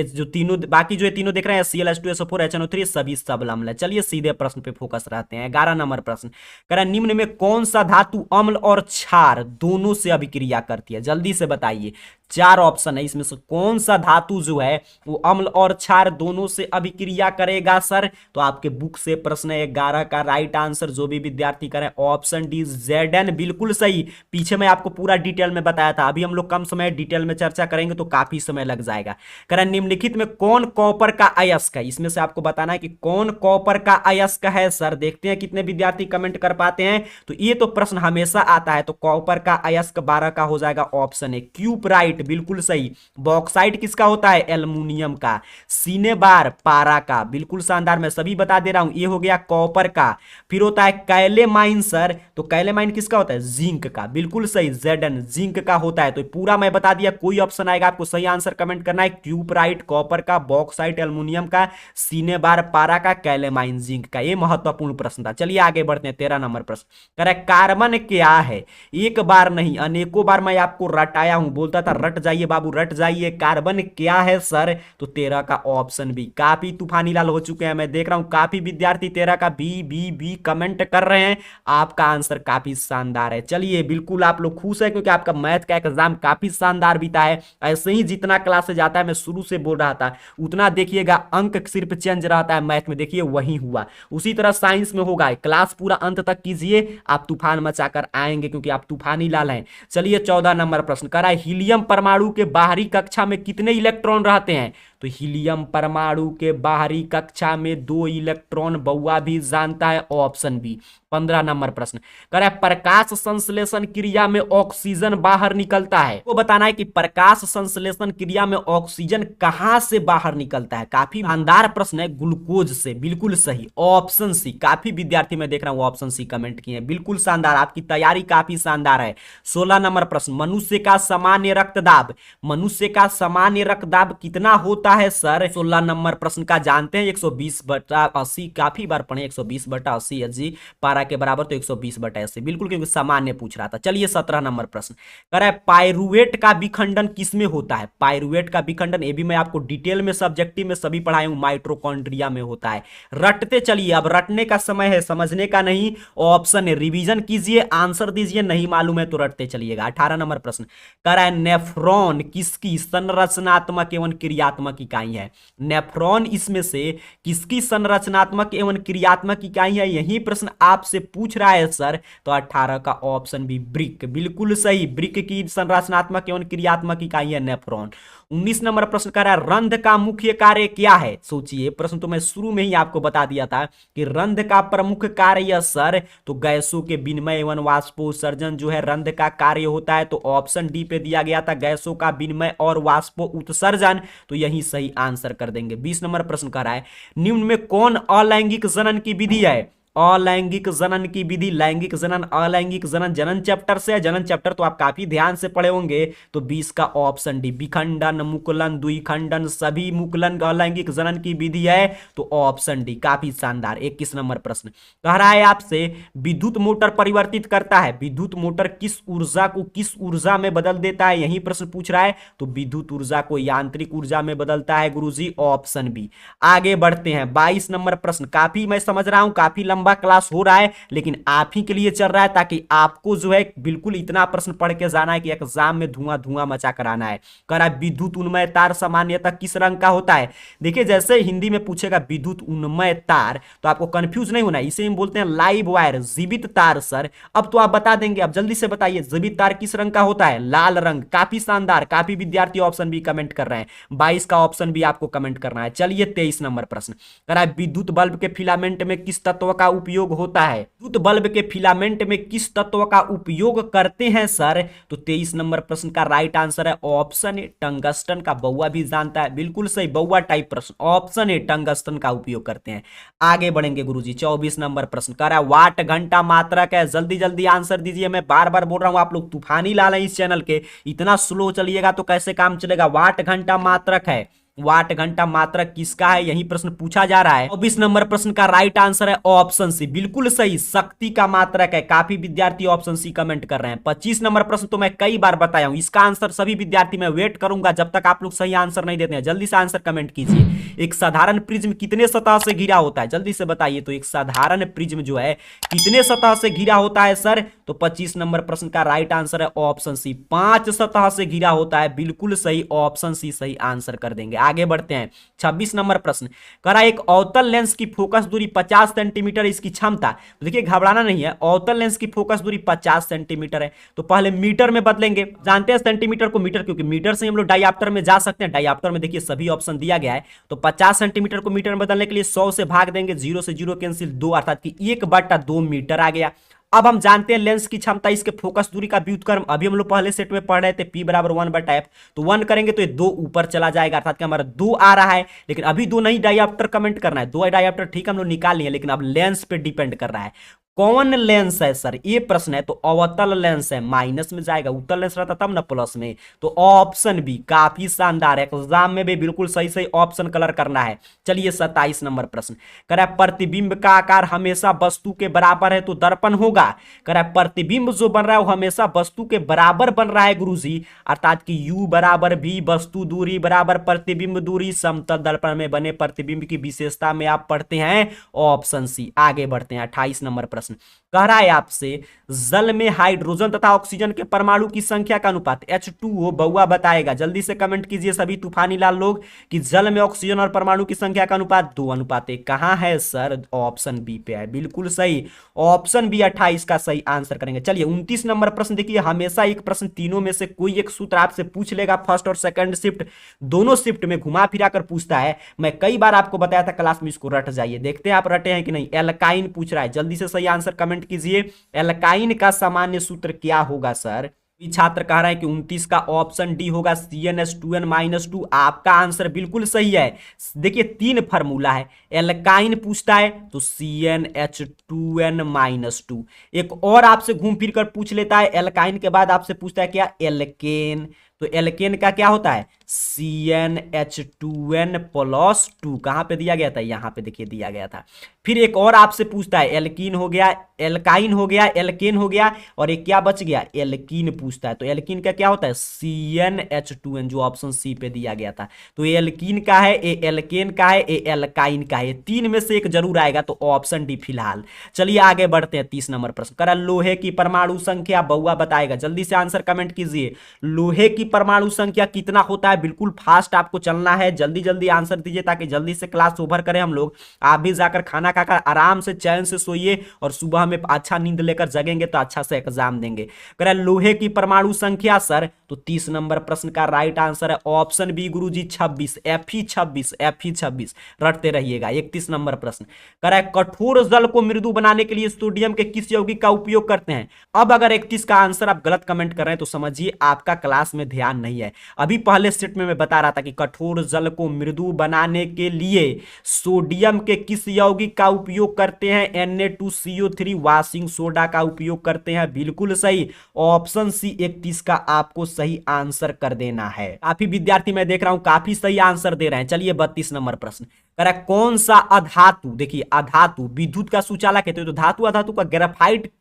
जो तीनों देख रहे हैं Cl2SO4 HNO3 सभी सबल अम्ल है। चलिए सीधे प्रश्न पे फोकस रहते हैं। 11 नंबर प्रश्न कह रहा है निम्न में कौन सा धातु अम्ल और क्षार दोनों से अभिक्रिया करती है? जल्दी से बताइए। 4 ऑप्शन है, इसमें से कौन सा धातु जो है वो अम्ल और क्षार दोनों से अभिक्रिया करेगा सर? तो आपके बुक से प्रश्न 11 का राइट आंसर जो भी विद्यार्थी करें ऑप्शन डी Zn, बिल्कुल सही। पीछे मैं आपको पूरा डिटेल में बताया था, अभी हम लोग कम समय डिटेल में चर्चा करेंगे तो काफी समय लग जाएगा। कह रहा है निम्नलिखित में कौन कॉपर का अयस्क है? इसमें से आपको बताना है कि कौन कॉपर का अयस्क है सर। देखते हैं कितने विद्यार्थी कमेंट कर पाते हैं। तो ये तो प्रश्न हमेशा आता है, तो कॉपर का अयस्क 12 का हो जाएगा ऑप्शन ए क्यूपराइट। बॉक्साइट, बिल्कुल सही। बॉक्साइट किसका होता है? एल्युमिनियम का। सिनेबार पारा का, बिल्कुल शानदार, मैं सभी बता दे रहा हूं। ये हो गया कॉपर का। फिर होता है कैलेमाइन सर, तो कैलेमाइन किसका होता है? जिंक का, बिल्कुल सही। जेडन जिंक का होता है। तो पूरा मैं बता दिया, कोई ऑप्शन आएगा आपको सही आंसर कमेंट करना है। क्यूपराइट कॉपर का, बॉक्साइट एल्युमिनियम का, सिनेबार पारा का, कैलेमाइन जिंक का। ये महत्वपूर्ण प्रश्न था। चलिए आगे बढ़ते हैं। 13 नंबर प्रश्न कह रहा है कार्बन क्या है? एक बार नहीं अनेकों बार मैं आपको रटाया हूं, बोलता था रट जाइए बाबू रट जाइए। कार्बन क्या है सर? तो 13 का ऑप्शन बी। काफी तूफानी लाल हो चुके हैं, मैं देख रहा हूं काफी विद्यार्थी 13 का बी बी बी कमेंट कर रहे हैं। आपका आंसर काफी शानदार है। चलिए बिल्कुल आप लोग खुश है क्योंकि आपका मैथ का एग्जाम काफी शानदार बीता है। ऐसे ही जितना क्लास से जाता है, मैं शुरू से बोल रहा था, उतना देखिएगा अंक सिर्फ चेंज रहता है। मैथ में देखिए वही हुआ, उसी तरह साइंस में होगा। क्लास पूरा अंत तक कीजिए, आप तूफान मचाकर आएंगे क्योंकि आप तूफानी लाल हैं। चलिए 14 नंबर प्रश्न करा है हीलियम परमाणु के बाहरी कक्षा में कितने इलेक्ट्रॉन रहते हैं? तो हीलियम परमाणु के बाहरी कक्षा में 2 इलेक्ट्रॉन, बउआ भी जानता है, ऑप्शन बी। 15 नंबर प्रश्न कह रहा है प्रकाश संश्लेषण क्रिया में ऑक्सीजन बाहर निकलता है। वो बताना है कि प्रकाश संश्लेषण क्रिया में ऑक्सीजन कहां से बाहर निकलता है। काफी शानदार प्रश्न है, ग्लूकोज से, बिल्कुल सही, ऑप्शन सी। काफी विद्यार्थी मैं देख रहा हूं ऑप्शन सी कमेंट किए हैं, बिल्कुल शानदार, आपकी तैयारी काफी शानदार है। 16 नंबर प्रश्न मनुष्य का सामान्य रक्तदाब, मनुष्य का सामान्य रक्तदाब कितना होता है सर? 16 नंबर प्रश्न का जानते हैं 120/80, काफी बार पढ़े 120/80 जी, पारा के बराबर तो 120/80, बिल्कुल क्योंकि सामान्य पूछ रहा था। चलिए 17 नंबर प्रश्न कह रहा है पाइरुवेट का विखंडन किसमें होता है? पाइरुवेट का विखंडन, ये भी मैं आपको डिटेल में सब्जेक्टिव में सभी पढ़ाई हूं, माइटोकॉन्ड्रिया में होता है। रटते चलिए, अब रटने का समय है, समझने का नहीं। ऑप्शन है, रिवीजन कीजिए, आंसर दीजिए, नहीं मालूम है तो रटते चलिएगा। 18 नंबर प्रश्न कह रहा है नेफ्रॉन किसकी संरचनात्मक एवं क्रियात्मक इकाई है? नेफ्रॉन इसमें से किसकी संरचनात्मक एवं क्रियात्मक इकाई है? यही प्रश्न आपसे पूछ रहा है सर। तो 18 का ऑप्शन भी ब्रिक, बिल्कुल सही, ब्रिक की संरचनात्मक एवं क्रियात्मक इकाई है नेफ्रॉन। 19 नंबर प्रश्न कह रहा है रंध्र का मुख्य कार्य क्या है? सोचिए, प्रश्न तो मैं शुरू में ही आपको बता दिया था कि रंध्र का प्रमुख कार्य सर, तो गैसों के विनिमय एवं वाष्पोत्सर्जन जो है रंध्र का कार्य होता है। तो ऑप्शन डी पे दिया गया था गैसों का विनिमय और वाष्पो उत्सर्जन, तो यही सही आंसर कर देंगे। 20 नंबर प्रश्न कह रहा है निम्न में कौन अलैंगिक जनन की विधि है? अलैंगिक जनन की विधि, लैंगिक जनन, अलैंगिक जनन, जनन चैप्टर से, जनन चैप्टर तो आप काफी ध्यान से पढ़े होंगे। तो 20 का ऑप्शन डी, विखंडन, मुकुलन, द्विखंडन, सभी मुकुलन अलैंगिक जनन की विधि है। तो ऑप्शन डी, काफी शानदार। 21 नंबर प्रश्न कह रहा है आपसे विद्युत मोटर परिवर्तित करता है, विद्युत मोटर किस ऊर्जा को किस ऊर्जा में बदल देता है? यही प्रश्न पूछ रहा है। तो विद्युत ऊर्जा को यांत्रिक ऊर्जा में बदलता है गुरुजी, ऑप्शन बी। आगे बढ़ते हैं 22 नंबर प्रश्न, काफी मैं समझ रहा हूं काफी लंबा क्लास हो रहा है, लेकिन आप ही के लिए चल रहा है ताकि आपको जो है बिल्कुल इतना प्रश्न पढ़ के जाना है कि एग्जाम में धुआं धुआं मचा कर आना है। कह रहा है विद्युत उन्मय तार सामान्यतः किस रंग का होता है? देखिए जैसे हिंदी में पूछेगा विद्युत उन्मय तार, तो आपको कंफ्यूज नहीं होना, इसे हम बोलते हैं लाइव वायर, जीवित तार सर। अब तो आप बता देंगे, अब जल्दी से बताइए जीवित तार किस रंग का होता है? लाल रंग। काफी शानदार, काफी विद्यार्थी ऑप्शन भी कमेंट कर रहे हैं। 22 का ऑप्शन भी आपको कमेंट करना है। चलिए 23 नंबर प्रश्न कह रहा है विद्युत बल्ब के फिलामेंट में किस तत्व का उपयोग होता है? विद्युत बल्ब के फिलामेंट में किस तत्व का उपयोग करते हैं सर? तो 23 नंबर प्रश्न का राइट आंसर है ऑप्शन ए, टंगस्टन का। बउआ भी जानता है, बिल्कुल सही, बउआ टाइप प्रश्न, ऑप्शन ए, टंगस्टन का उपयोग करते हैं। आगे बढ़ेंगे गुरुजी। 24 नंबर प्रश्न कह रहा है वाट घंटा मात्रक है, जल्दी जल्दी आंसर दीजिए। मैं बार बार बोल रहा हूं आप लोग तूफानी लाल हैं इस चैनल के, इतना स्लो चलिएगा तो कैसे काम चलेगा। वाट घंटा मात्रक है, वाट घंटा मात्रक किसका है? यही प्रश्न पूछा जा रहा है। 24 नंबर प्रश्न का राइट आंसर है ऑप्शन सी, बिल्कुल सही, शक्ति का मात्रक है। काफी विद्यार्थी ऑप्शन सी कमेंट कर रहे हैं। 25 नंबर प्रश्न तो मैं कई बार बताया हूं, इसका आंसर सभी विद्यार्थी मैं वेट करूंगा जब तक आप लोग सही आंसर नहीं देते हैं। जल्दी से आंसर कमेंट कीजिए। एक साधारण प्रिज्म कितने सतह से घिरा होता है? जल्दी से बताइए। तो एक साधारण प्रिज्म जो है कितने सतह से घिरा होता है सर? तो 25 नंबर प्रश्न का राइट आंसर है ऑप्शन सी, 5 सतह से घिरा होता है, बिल्कुल सही, ऑप्शन सी सही आंसर कर देंगे। आगे बढ़ते हैं 26 नंबर प्रश्न कह रहा है एक अवतल लेंस की फोकस दूरी 50 सेंटीमीटर, इसकी क्षमता। तो देखिए घबराना नहीं है, अवतल लेंस की फोकस दूरी 50 सेंटीमीटर है, तो पहले मीटर में बदलेंगे। जानते हैं सेंटीमीटर को मीटर, क्योंकि मीटर से हम लोग डायऑप्टर में जा सकते हैं। डायऑप्टर में देखिए सभी ऑप्शन दिया गया है। तो 50 सेंटीमीटर को मीटर में बदलने के लिए 100 से भाग देंगे, 0 से 0 कैंसिल, 2 अर्थात कि 1/2 मीटर आ गया। अब हम जानते हैं लेंस की क्षमता, इसके फोकस दूरी का व्युत्क्रम अभी हम लोग पहले सेट में पढ़ रहे थे, P बराबर 1/f। तो 1 करेंगे तो ये 2 ऊपर चला जाएगा, अर्थात कि हमारा 2 आ रहा है। लेकिन अभी 2 नहीं, डायऑप्टर कमेंट करना है। 2 डायऑप्टर ठीक हम लोग निकाल लिए, लेकिन अब लेंस पे डिपेंड कर रहा है। कौन लेंस है सर, ये प्रश्न है। तो अवतल लेंस है, माइनस में जाएगा। उत्तल लेंस रहता तब ना प्लस में। तो ऑप्शन बी काफी शानदार है, एग्जाम में भी बिल्कुल सही सही ऑप्शन कलर करना है। चलिए 27 नंबर प्रश्न कह रहा है प्रतिबिंब का आकार हमेशा वस्तु के बराबर है तो दर्पण होगा। कह रहा है प्रतिबिंब जो बन रहा है वो हमेशा वस्तु के बराबर बन रहा है गुरुजी, अर्थात कि u बराबर v वस्तु दूरी बराबर प्रतिबिंब दूरी। समतल दर्पण में बने प्रतिबिंब की विशेषता में आप पढ़ते हैं ऑप्शन सी। आगे बढ़ते हैं 28 नंबर प्रश्न कह रहा है आपसे जल में हाइड्रोजन तथा ऑक्सीजन के परमाणु की संख्या का अनुपात H2O बउआ बताएगा। जल्दी से कमेंट कीजिए सभी तूफानी लाल लोग कि जल में ऑक्सीजन और परमाणु की संख्या का अनुपात 2:1। कहां है सर, ऑप्शन बी पे है, बिल्कुल सही। ऑप्शन बी 28 का सही आंसर करेंगे। चलिए 29 नंबर प्रश्न देखिए, हमेशा एक प्रश्न तीनों में से कोई एक सूत्र आपसे पूछ लेगा, फर्स्ट और सेकंड शिफ्ट दोनों शिफ्ट में घुमा फिरा कर पूछता है। मैं कई बार आपको बताया था क्लास में, इसको रट जाइए। देखते हैं आप रटे हैं कि नहीं। एल्काइन पूछ रहा है, जल्दी से सही आंसर कमेंट कीजिए। एल्काइन का सामान्य सूत्र क्या होगा सर। छात्र कह रहा है कि 29 का ऑप्शन डी होगा CnH2n-2। आपका आंसर बिल्कुल सही है। देखिए 3 फार्मूला है, एल्काइन पूछता है तो CnH2n-2। एक और आपसे घूम फिर कर पूछ लेता है, एल्काइन के बाद आपसे पूछता है क्या, एल्केन। तो एल्केन का क्या होता है, CnH2n+2। कहां पे दिया गया था, यहां पे देखिए दिया गया था। फिर एक और आपसे पूछता है, एल्कीन हो गया, एल्काइन हो गया, एल्केन हो गया, और एक क्या बच गया, एल्कीन पूछता है। तो एल्कीन का क्या होता है, CnH2n, जो ऑप्शन सी पे दिया गया था। तो ये एल्कीन का है, ये एल्केन का है, ये एल्काइन का है। 3 में से एक जरूर आएगा, तो ऑप्शन डी फिलहाल। चलिए आगे बढ़ते हैं 30 नंबर प्रश्न करा, लोहे की परमाणु संख्या बउआ बताएगा। जल्दी से आंसर कमेंट कीजिए, लोहे की परमाणु संख्या कितना होता है। बिल्कुल फास्ट आपको चलना है, जल्दी जल्दी आंसर दीजिए ताकि जल्दी से क्लास ओवर करें हम लोग। आप भी जाकर खाना खाकर आराम से चैन से सोइए, और सुबह में अच्छा नींद लेकर जगेंगे तो अच्छा से एग्जाम देंगे। कह रहा है लोहे की परमाणु संख्या सर, तो 30 नंबर प्रश्न का राइट आंसर है ऑप्शन बी गुरुजी 26, Fe26 रटते रहिएगा। 31 नंबर प्रश्न कह रहा है कठोर जल को मृदु बनाने के लिए सोडियम के किस यौगिक का उपयोग करते हैं। अब अगर 31 का आंसर आप गलत कमेंट कर रहे हैं तो समझिए आपका क्लास में ध्यान नहीं है। अभी पहले सेट में मैं बता रहा था कि कठोर जल को मृदु बनाने के लिए सोडियम के किस यौगिक का उपयोग करते हैं, Na2CO3 वाशिंग सोडा का उपयोग करते हैं। बिल्कुल सही, ऑप्शन सी 31 का आपको सही आंसर कर देना है। काफी विद्यार्थी मैं देख रहा हूं काफी सही आंसर दे रहे हैं। चलिए 32 नंबर प्रश्न कह रहा है कौन सा अधातु, देखिए अधातु विद्युत का सुचालक कहते हैं, तो धातु अधातु का ग्रेफाइट,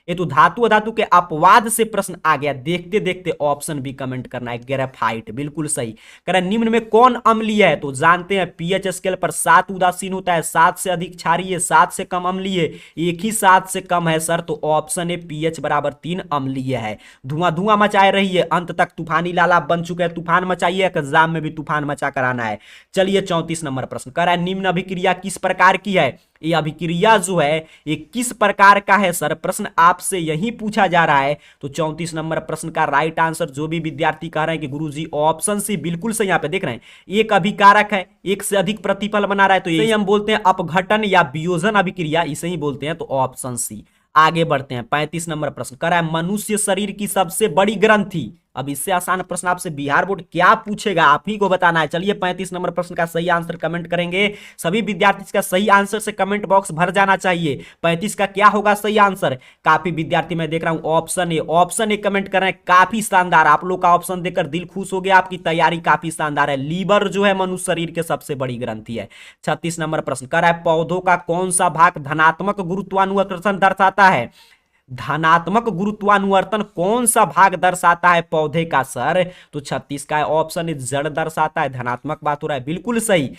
ये तो धातु अधातु के अपवाद से प्रश्न आ गया। देखते देखते ऑप्शन भी कमेंट करना है, ग्रेफाइट। बिल्कुल सही। कह रहा है निम्न में कौन अम्लीय है, तो जानते हैं पीएच स्केल पर 7 उदासीन होता है, 7 से अधिक क्षारीय, 7 से कम अम्लीय, एक ही 7 से कम है सर। तो ऑप्शन है पीएच बराबर 3 अम्लीय है। धुआं धुआं मचाए रही है, अंत तक तूफानी लाल आप बन चुके हैं। तूफान मचाइए, एग्जाम में भी तूफान मचा कर आना है। चलिए 34 नंबर प्रश्न कह रहा है निम्न अभिक्रिया किस प्रकार की है। ये अभिक्रिया जो है ये किस प्रकार का है सर, प्रश्न आपसे यही पूछा जा रहा है। तो 34 नंबर प्रश्न का राइट आंसर जो भी विद्यार्थी कह रहे हैं कि गुरुजी ऑप्शन सी बिल्कुल सही, यहां पे देख रहे हैं एक अभिकारक है, एक से अधिक प्रतिफल बना रहा है, तो यही हम बोलते हैं अपघटन या वियोजन अभिक्रिया, इसे ही बोलते हैं। तो ऑप्शन सी। आगे बढ़ते हैं 35 नंबर प्रश्न कह रहा है मनुष्य शरीर की सबसे बड़ी ग्रंथि। अब इससे आसान प्रश्न आपसे बिहार बोर्ड क्या पूछेगा आप ही को बताना है। चलिए 35 नंबर प्रश्न का सही आंसर कमेंट करेंगे सभी विद्यार्थी। इसका सही आंसर से कमेंट बॉक्स भर जाना चाहिए। 35 का क्या होगा सही आंसर। काफी विद्यार्थी मैं देख रहा हूं ऑप्शन ए कमेंट कर रहे हैं। काफी शानदार, आप लोग का ऑप्शन देखकर दिल खुश हो गया, आपकी तैयारी काफी शानदार है। लीवर जो है मनुष्य शरीर के सबसे बड़ी ग्रंथि है। 36 नंबर प्रश्न कर रहा है पौधों का कौन सा भाग धनात्मक गुरुत्वाकर्षण दर्शाता है। धनात्मक गुरुत्वानुवर्तन कौन सा भाग दर्शाता है पौधे का सर। तो 36 का ऑप्शन जड़ दर्शाता है, धनात्मक बात हो रहा है। बिल्कुल सही।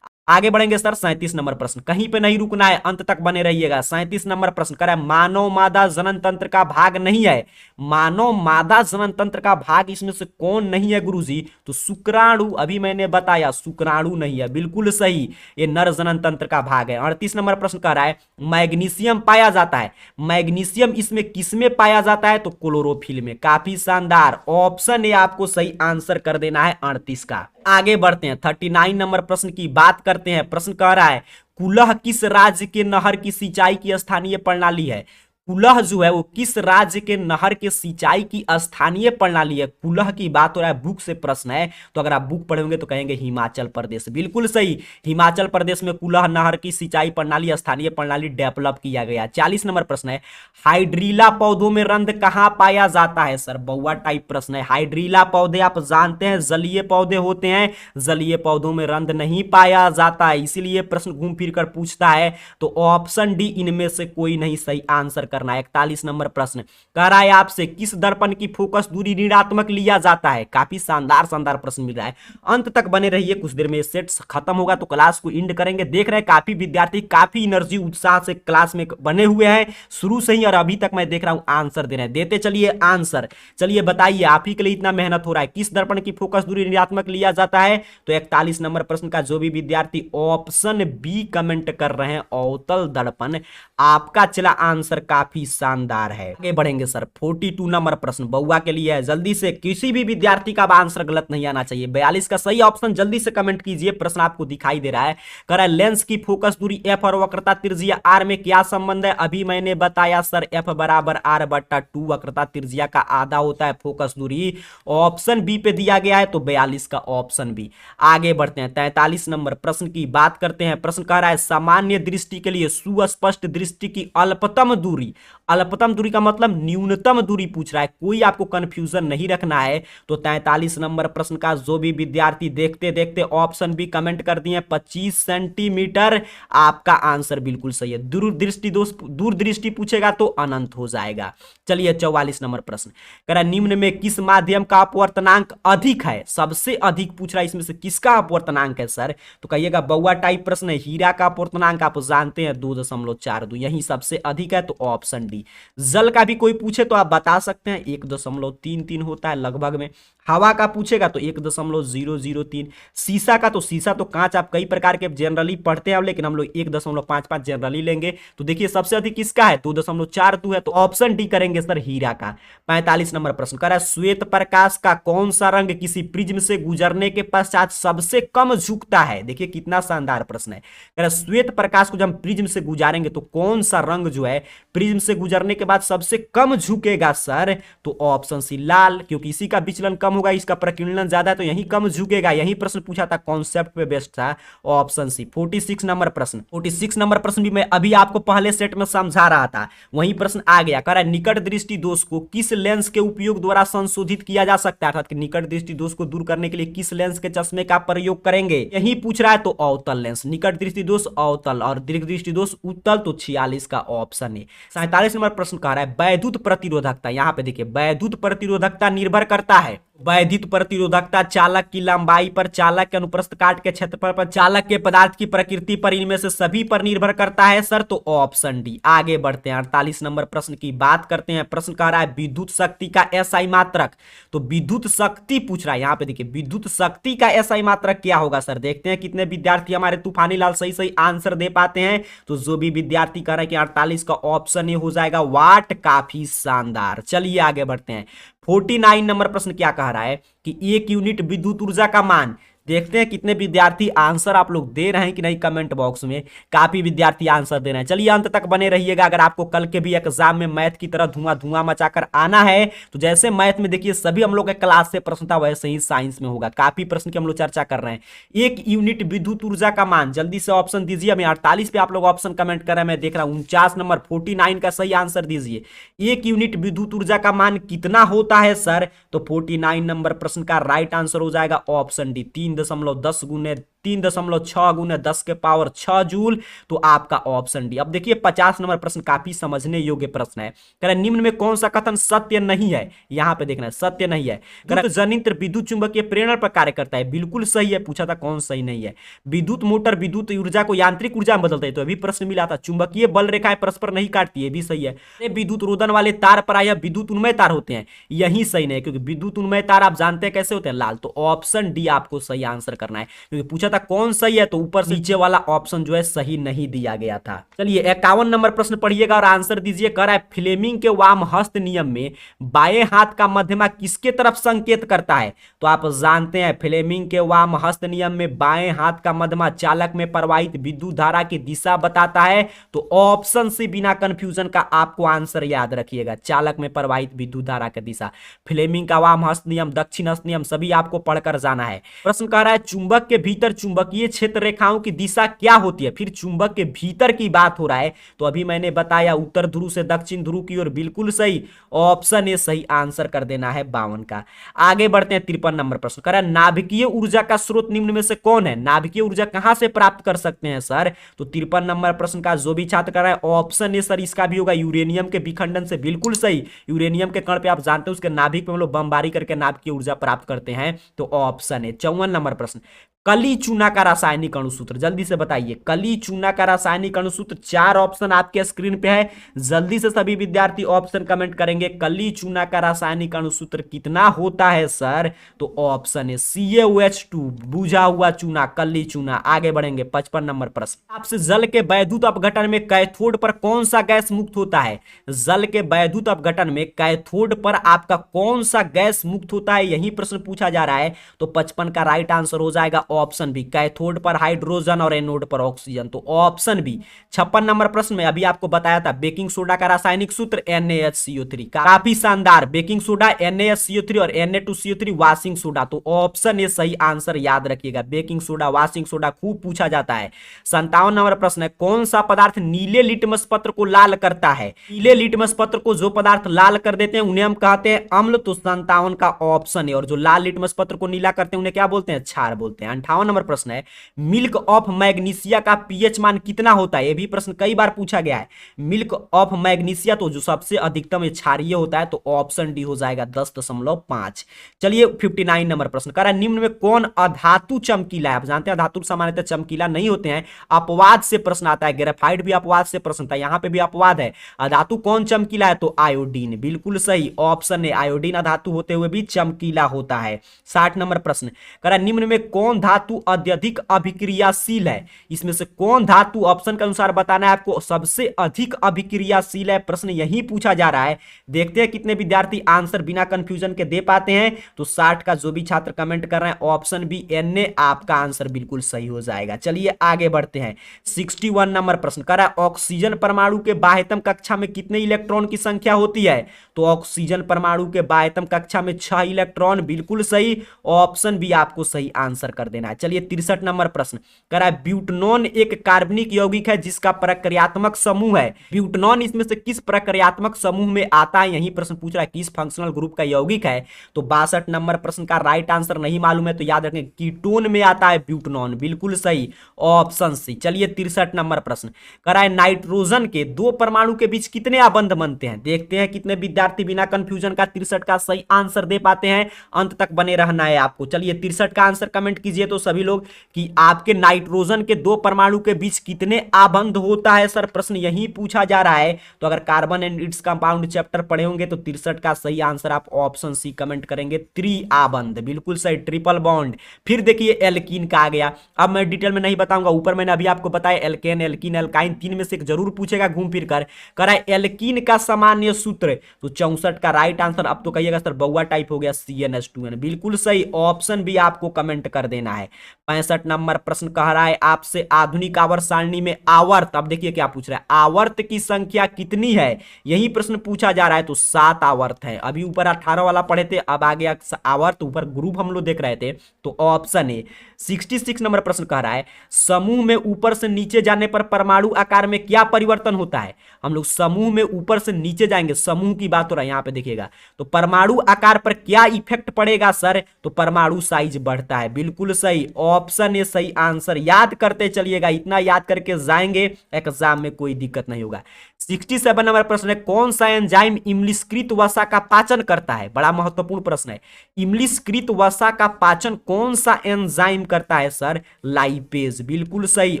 आगे बढ़ेंगे सर 37 नंबर प्रश्न, कहीं पे नहीं रुकना है, अंत तक बने रहिएगा। 37 नंबर प्रश्न कर रहा है मानव मादा जनन तंत्र का भाग नहीं है। मानव मादा जनन तंत्र का भाग इसमें से कौन नहीं है गुरुजी। तो शुक्राणु, अभी मैंने बताया शुक्राणु नहीं है। बिल्कुल सही, ये नर जनन तंत्र का भाग है। 38 नंबर प्रश्न कह रहा है मैग्नीशियम पाया जाता है। मैग्नीशियम इसमें किसमें पाया जाता है। तो क्लोरोफिल में। काफी शानदार, ऑप्शन ए आपको सही आंसर कर देना है 38 का। आगे बढ़ते हैं 39 नंबर प्रश्न की बात करते हैं। प्रश्न कह रहा है कुलह किस राज्य के नहर की सिंचाई की स्थानीय प्रणाली है। कुलह जो है वो किस राज्य के नहर के सिंचाई की स्थानीय प्रणाली है? कुलह की बात हो रहा है, बुक से प्रश्न है, तो अगर आप बुक पढ़ोगे तो कहेंगे हिमाचल प्रदेश। बिल्कुल सही, हिमाचल प्रदेश में कुलह नहर की सिंचाई प्रणाली, स्थानीय प्रणाली डेवलप किया गया। 40 नंबर प्रश्न है, हाइड्रीला पौधों में रंध्र कहां पाया जाता है? सर बउआ टाइप प्रश्न है। हाइड्रीला पौधे आप जानते हैं जलीय पौधे होते हैं, जलीय पौधों में रंध्र नहीं पाया जाता है, इसीलिए प्रश्न घूम फिर कर पूछता है। तो ऑप्शन डी इनमें से कोई नहीं सही आंसर करना है। 41 नंबर प्रश्न कह रहा है आपसे किस दर्पण की फोकस दूरी ऋणात्मक लिया जाता है? काफी शानदार शानदार प्रश्न मिल रहा है, अंत तक बने रहिए, कुछ देर में सेट खत्म होगा तो क्लास को एंड करेंगे। देख रहे हैं काफी विद्यार्थी काफी एनर्जी उत्साह से क्लास में बने हुए हैं शुरू से ही, और अभी तक मैं देख रहा हूं आंसर दे रहे हैं। देते चलिए आंसर, चलिए बताइए, आप ही के लिए इतना मेहनत हो रहा है, किस दर्पण की फोकस दूरी ऋणात्मक लिया जाता है? तो 41 नंबर प्रश्न का जो भी विद्यार्थी ऑप्शन बी कमेंट कर रहे हैं अवतल दर्पण, आपका चला आंसर काफी शानदार है। आगे बढ़ेंगे सर, 42 नंबर प्रश्न बउआ के लिए है, जल्दी से, किसी भी विद्यार्थी का आंसर गलत नहीं आना चाहिए। 42 का सही ऑप्शन जल्दी से कमेंट कीजिए, प्रश्न आपको दिखाई दे रहा है। कह रहा है लेंस की फोकस दूरी एफ और वक्रता त्रिज्या आर में क्या संबंध है? अभी मैंने बताया सर, एफ बराबर आर बट्टा 2, वक्रता त्रिज्या का आधा होता है फोकस दूरी। ऑप्शन बी पे दिया गया है, तो 42 का ऑप्शन बी। आगे बढ़ते हैं, 43 नंबर प्रश्न की बात करते हैं। प्रश्न कह रहा है सामान्य दृष्टि के लिए सुस्पष्ट दृष्टि की अल्पतम दूरी, अल्पतम दूरी का मतलब न्यूनतम दूरी पूछ रहा है, कोई आपको कंफ्यूजन नहीं रखना है। तो 43 नंबर प्रश्न का जो भी विद्यार्थी देखते देखते ऑप्शन बी कमेंट कर दिए 25 सेंटीमीटर, आपका आंसर बिल्कुल सही है। दूरदृष्टि पूछेगा तो अनंत हो जाएगा। चलिए 44 नंबर प्रश्न कह रहा है निम्न में किस माध्यम का अपवर्तनांक अधिक है? सबसे अधिक पूछ रहा है, इसमें से किसका अपवर्तनांक है सर? तो कहिएगा बउआ टाइप प्रश्न है, हीरा का अपवर्तनांक आप जानते हैं 2.42, यही सबसे अधिक है, तो ऑप्शन डी। जल का भी कोई पूछे तो आप बता सकते हैं 1.33 होता है लगभग में। हवा का पूछेगा तो 1.003। शीशा का, तो शीशा तो कांच आप कई प्रकार के जनरली पढ़ते हैं, लेकिन हम लोग 1.55 जनरली लेंगे। तो देखिए सबसे अधिक किसका है, 2.42 है, तो ऑप्शन डी करेंगे सर, हीरा का। 45 नंबर प्रश्न कह रहा है श्वेत प्रकाश का कौन सा रंग किसी प्रिज्म से गुजरने के पश्चात सबसे कम झुकता है? देखिए कितना शानदार प्रश्न है। कह रहा है श्वेत प्रकाश को जब हम प्रिज्म से गुजारेंगे तो कौन सा रंग जो है प्रिज्म से गुजरने के बाद सबसे कम झुकेगा सर? तो ऑप्शन सी लाल, क्योंकि इसी का विचलन कम होगा, इसका प्रकीर्णन ज्यादा है, तो यही कम झुकेगा। यही प्रश्न पूछा था, कॉन्सेप्ट पे बेस्ड था, ऑप्शन सी। 46 नंबर प्रश्न, 46 नंबर प्रश्न भी मैं अभी आपको पहले सेट में समझा रहा था, वही प्रश्न आ गया। कह रहा है निकट दृष्टि दोष को किस लेंस के उपयोग द्वारा संशोधित किया जा सकता है? अर्थात निकट दृष्टि दोष को दूर करने के लिए किस लेंस के चश्मे का प्रयोग करेंगे? यही पूछ रहा है, तो अवतल लेंस। निकट दृष्टि दोष अवतल और दीर्घ दृष्टि दोष उत्तल, तो 46 का ऑप्शन है। 47 नंबर प्रश्न कह रहा है वैद्युत प्रतिरोधकता, यहां पे देखिए वैद्युत प्रतिरोधकता निर्भर करता है, वैद्युत प्रतिरोधकता चालक की लंबाई पर, चालक के अनुप्रस्थ काट के क्षेत्रफल पर, चालक के पदार्थ की प्रकृति पर, इनमें से सभी पर निर्भर करता है सर, तो ऑप्शन डी। आगे बढ़ते हैं, 48 नंबर प्रश्न की बात करते हैं। प्रश्न कह रहा है विद्युत शक्ति का एसआई मात्रक, तो विद्युत शक्ति पूछ रहा है, यहां पे देखिए विद्युत शक्ति का एसआई मात्रक क्या होगा सर? देखते हैं कितने विद्यार्थी हमारे तूफानी लाल सही सही आंसर दे पाते हैं। तो जो भी विद्यार्थी कह रहा है कि 48 का ऑप्शन ये हो जाएगा वाट, काफी शानदार। चलिए आगे बढ़ते हैं, 49 नंबर प्रश्न क्या कह रहा है कि 1 यूनिट विद्युत ऊर्जा का मान, देखते हैं कितने विद्यार्थी आंसर आप लोग दे रहे हैं कि नहीं कमेंट बॉक्स में, काफी विद्यार्थी आंसर दे रहे हैं। चलिए अंत तक बने रहिएगा, अगर आपको कल के भी एग्जाम में मैथ की तरह धुआं धुआं मचाकर आना है, तो जैसे मैथ में देखिए सभी हम लोग के क्लास से प्रश्न था, वैसे ही साइंस में होगा, काफी प्रश्न की हम लोग चर्चा कर रहे हैं। 1 यूनिट विद्युत ऊर्जा का मान, जल्दी से ऑप्शन दीजिए। मैं 48 पे आप लोग ऑप्शन कमेंट कर रहे हैं, मैं देख रहा हूं। 49 नंबर 49 का सही आंसर दीजिए। 1 यूनिट विद्युत ऊर्जा का मान कितना होता है सर? तो 49 नंबर प्रश्न का राइट आंसर हो जाएगा ऑप्शन डी, 3.10 गुने 3.6 गुने 10 के पावर 6 जूल, तो आपका ऑप्शन डी। अब देखिए 50 नंबर प्रश्न काफी समझने योग्य प्रश्न है। कह रहा है निम्न में कौन सा कथन सत्य नहीं है? यहां पे देखना है, सत्य नहीं है। कह रहा है जनित्र विद्युत चुंबकीय प्रेरण पर कार्य करता है, बिल्कुल सही है। पूछा था कौन सही नहीं है? विद्युत मोटर विद्युत ऊर्जा को यांत्रिक ऊर्जा में बदलता है, तो अभी प्रश्न मिला था। चुंबकीय बल रेखाएं परस्पर नहीं काटती है, भी सही है। विद्युत रोधन वाले तार प्रायः विद्युत उन्मय तार होते हैं, यही सही नहीं, क्योंकि विद्युत उन्मय तार आप जानते हैं कैसे होते हैं, लाल। तो ऑप्शन डी आपको सही आंसर करना है, क्योंकि पूछा था था कौन सही है, तो ऊपर से नीचे वाला ऑप्शन जो है सही नहीं दिया गया था। चलिए 51 नंबर प्रश्न पढ़िएगा और आंसर दीजिए। कह रहा है फ्लेमिंग के वाम हस्त नियम में बाएं हाथ का मध्यमा किसके तरफ संकेत करता है? तो आप जानते हैं फ्लेमिंग के वाम हस्त नियम में बाएं हाथ का मध्यमा चालक में प्रवाहित विद्युत धारा की दिशा बताता है। तो ऑप्शन से बिना कंफ्यूजन का आपको आंसर याद रखिएगा, चालक में प्रवाहित विद्युत धारा की दिशा। फ्लेमिंग का वाम हस्त नियम, दक्षिण हस्त नियम सभी आपको पढ़कर जाना है। प्रश्न कह रहा है चुंबक के भीतर चुंबकीय क्षेत्र रेखाओं की दिशा क्या होती है? फिर चुंबक के भीतर की बात हो रहा है, तो अभी मैंने बताया उत्तर ध्रुव से दक्षिण ध्रुव की ओर, बिल्कुल सही, ऑप्शन ए सही आंसर कर देना है 52 का। आगे बढ़ते हैं 53 नंबर प्रश्न। कह रहा है नाभिकीय ऊर्जा का स्रोत निम्न में से कौन है? नाभिकीय ऊर्जा कहां से प्राप्त कर सकते हैं सर? तो 53 नंबर प्रश्न का जो भी छात्र कर रहा है ऑप्शन ए सर इसका भी होगा, यूरेनियम के विखंडन से, बिल्कुल सही। यूरेनियम के कण पे आप जानते हैं उसके नाभिक में हम लोग बमबारी करके नाभिकीय ऊर्जा प्राप्त करते हैं, तो ऑप्शन ए। 54 नंबर प्रश्न, कली चूना का रासायनिक अणुसूत्र, जल्दी से बताइए। कली चूना का रासायनिक अणुसूत्र, 4 ऑप्शन आपके स्क्रीन पे है, जल्दी से सभी विद्यार्थी ऑप्शन कमेंट करेंगे। कली चूना का रासायनिक अणुसूत्र कितना होता है सर? तो ऑप्शन है CaOH2, बुझा हुआ चूना, कली चूना। आगे बढ़ेंगे 55 नंबर प्रश्न, आपसे जल के वैद्युत अपघटन में कैथोड पर कौन सा गैस मुक्त होता है? जल के वैद्युत अपघटन में कैथोड पर आपका कौन सा गैस मुक्त होता है, यही प्रश्न पूछा जा रहा है। तो 55 का राइट आंसर हो जाएगा ऑप्शन बी, कैथोड पर हाइड्रोजन और एनोड पर ऑक्सीजन, तो ऑप्शन बी। 56 नंबर प्रश्न में अभी आपको बताया था बेकिंग सोडा का रासायनिक सूत्र NaHCO3, काफी शानदार। बेकिंग सोडा NaHCO3 और Na2CO3 वाशिंग सोडा, तो ऑप्शन ए सही आंसर याद रखिएगा। बेकिंग सोडा, वाशिंग सोडा खूब पूछा जाता है। 57 नंबर प्रश्न है कौन सा पदार्थ नीले लिटमस पत्र को लाल करता है? नीले लिटमस पत्र को जो पदार्थ लाल कर देते हैं उन्हें हम कहते हैं अम्ल, तो 57 का ऑप्शन है। और जो लाल लिटमस पत्र को नीला करते हैं उन्हें क्या बोलते हैं? क्षार बोलते हैं। 58 नंबर प्रश्न है मिल्क ऑफ मैग्नीशिया का पीएच मान कितना होता है? यह भी प्रश्न कई बार पूछा गया है। मिल्क ऑफ मैग्नीशिया, तो जो सबसे अधिकतम क्षारीय होता है, तो ऑप्शन डी हो जाएगा 10.5। चलिए 59 नंबर प्रश्न कह रहा है निम्न में कौन अधातु चमकीला है? आप जानते हैं धातु सामान्यतः चमकीला नहीं होते हैं, अपवाद से प्रश्न आता है। ग्रेफाइट भी अपवाद से प्रश्न था, यहां पे भी अपवाद है। अधातु कौन चमकीला है? तो आयोडीन, बिल्कुल सही, ऑप्शन है आयोडीन अधातु होते हुए भी चमकीला होता है। 60 नंबर प्रश्न कह रहा है निम्न में कौन धातु अत्यधिक अभिक्रियाशील है? इसमें से कौन धातु ऑप्शन के अनुसार बताना है आपको सबसे अधिक अभिक्रियाशील है, प्रश्न यही पूछा जा रहा है। देखते हैं कितने विद्यार्थी आंसर बिना कंफ्यूजन के दे पाते हैं। तो 60 का जो भी छात्र कमेंट कर रहे हैं ऑप्शन बी Na आपका आंसर बिल्कुल सही हो जाएगा। चलिए आगे बढ़ते हैं 61 नंबर प्रश्न कह रहा है ऑक्सीजन परमाणु के बाह्यतम कक्षा में कितने इलेक्ट्रॉन की संख्या होती है? तो ऑक्सीजन परमाणु के बाह्यतम कक्षा में 6 इलेक्ट्रॉन, बिल्कुल सही, ऑप्शन बी आपको सही आंसर कर देना है। चलिए 63 नंबर प्रश्न कह रहा है ब्यूटनॉन एक कार्बनिक यौगिक है जिसका प्रक्रियात्मक समूह है। ब्यूटनॉन इसमें से किस प्रक्रियात्मक समूह में आता है? यही प्रश्न पूछ रहा है किस फंक्शनल ग्रुप का यौगिक है। तो 62 नंबर प्रश्न का राइट आंसर नहीं मालूम है तो याद रखें कीटोन में आता है ब्यूटनॉन, बिल्कुल सही, ऑप्शन सी। चलिए 63 नंबर प्रश्न कह रहा है नाइट्रोजन के 2 परमाणु के बीच कितने आबंध बनते हैं? देखते हैं कितने विद्यार्थी बिना कंफ्यूजन का 63 का सही आंसर दे पाते हैं। अंत तक बने रहना है आपको। चलिए 63 का आंसर कमेंट कीजिए तो सभी लोग कि आपके नाइट्रोजन के 2 परमाणु के बीच कितने आबंध होता है सर, प्रश्न यही पूछा जा रहा है। तो अगर carbon and its compound chapter पढ़े होंगे तो 63 का सही आंसर आप ऑप्शन सी कमेंट करेंगे, 3 आबंध, बिल्कुल सही, ट्रिपल बॉन्ड। फिर देखिए एल्कीन का आ गया, अब मैं डिटेल में नहीं बताऊंगा, ऊपर मैंने अभी आपको बताया एल्केन, एल्कीन, एल्काइन, 3 में से एक जरूर पूछेगा घूम फिर कर। कह रहा है एल्कीन का सामान्य सूत्र, तो 64 का राइट आंसर। अब तो कहिएगा सर बउआ टाइप हो गया CnH2n, बिल्कुल सही, ऑप्शन भी आपको कमेंट कर देना है। 65 नंबर प्रश्न कह रहा है आपसे आधुनिक आवर्त सारणी में आवर्त, अब देखिए क्या पूछ रहा है, आवर्त की संख्या कितनी है, यही प्रश्न पूछा जा रहा है। तो 7 आवर्त है। अभी ऊपर 18 वाला पढ़े थे, अब आ गया आवर्त, ऊपर ग्रुप हम लोग देख रहे थे, तो ऑप्शन ए। 66 नंबर प्रश्न कह रहा है समूह में ऊपर से नीचे जाने पर परमाणु आकार में क्या परिवर्तन होता है? हम लोग समूह में ऊपर से नीचे जाएंगे, समूह की बात हो रहा है यहां पे देखिएगा, तो परमाणु आकार पर क्या इफेक्ट पड़ेगा सर? तो परमाणु साइज बढ़ता है, बिल्कुल सही, ऑप्शन ए सही आंसर। याद करते चलिएगा, इतना याद करके जाएंगे एग्जाम में कोई दिक्कत नहीं होगा। 67 नंबर प्रश्न है कौन सा एंजाइम इम्लिशकृत वसा का पाचन करता है? बड़ा महत्वपूर्ण प्रश्न है। इम्लिशकृत वसा का पाचन कौन सा एंजाइम करता है सर? लाइपेज, बिल्कुल सही,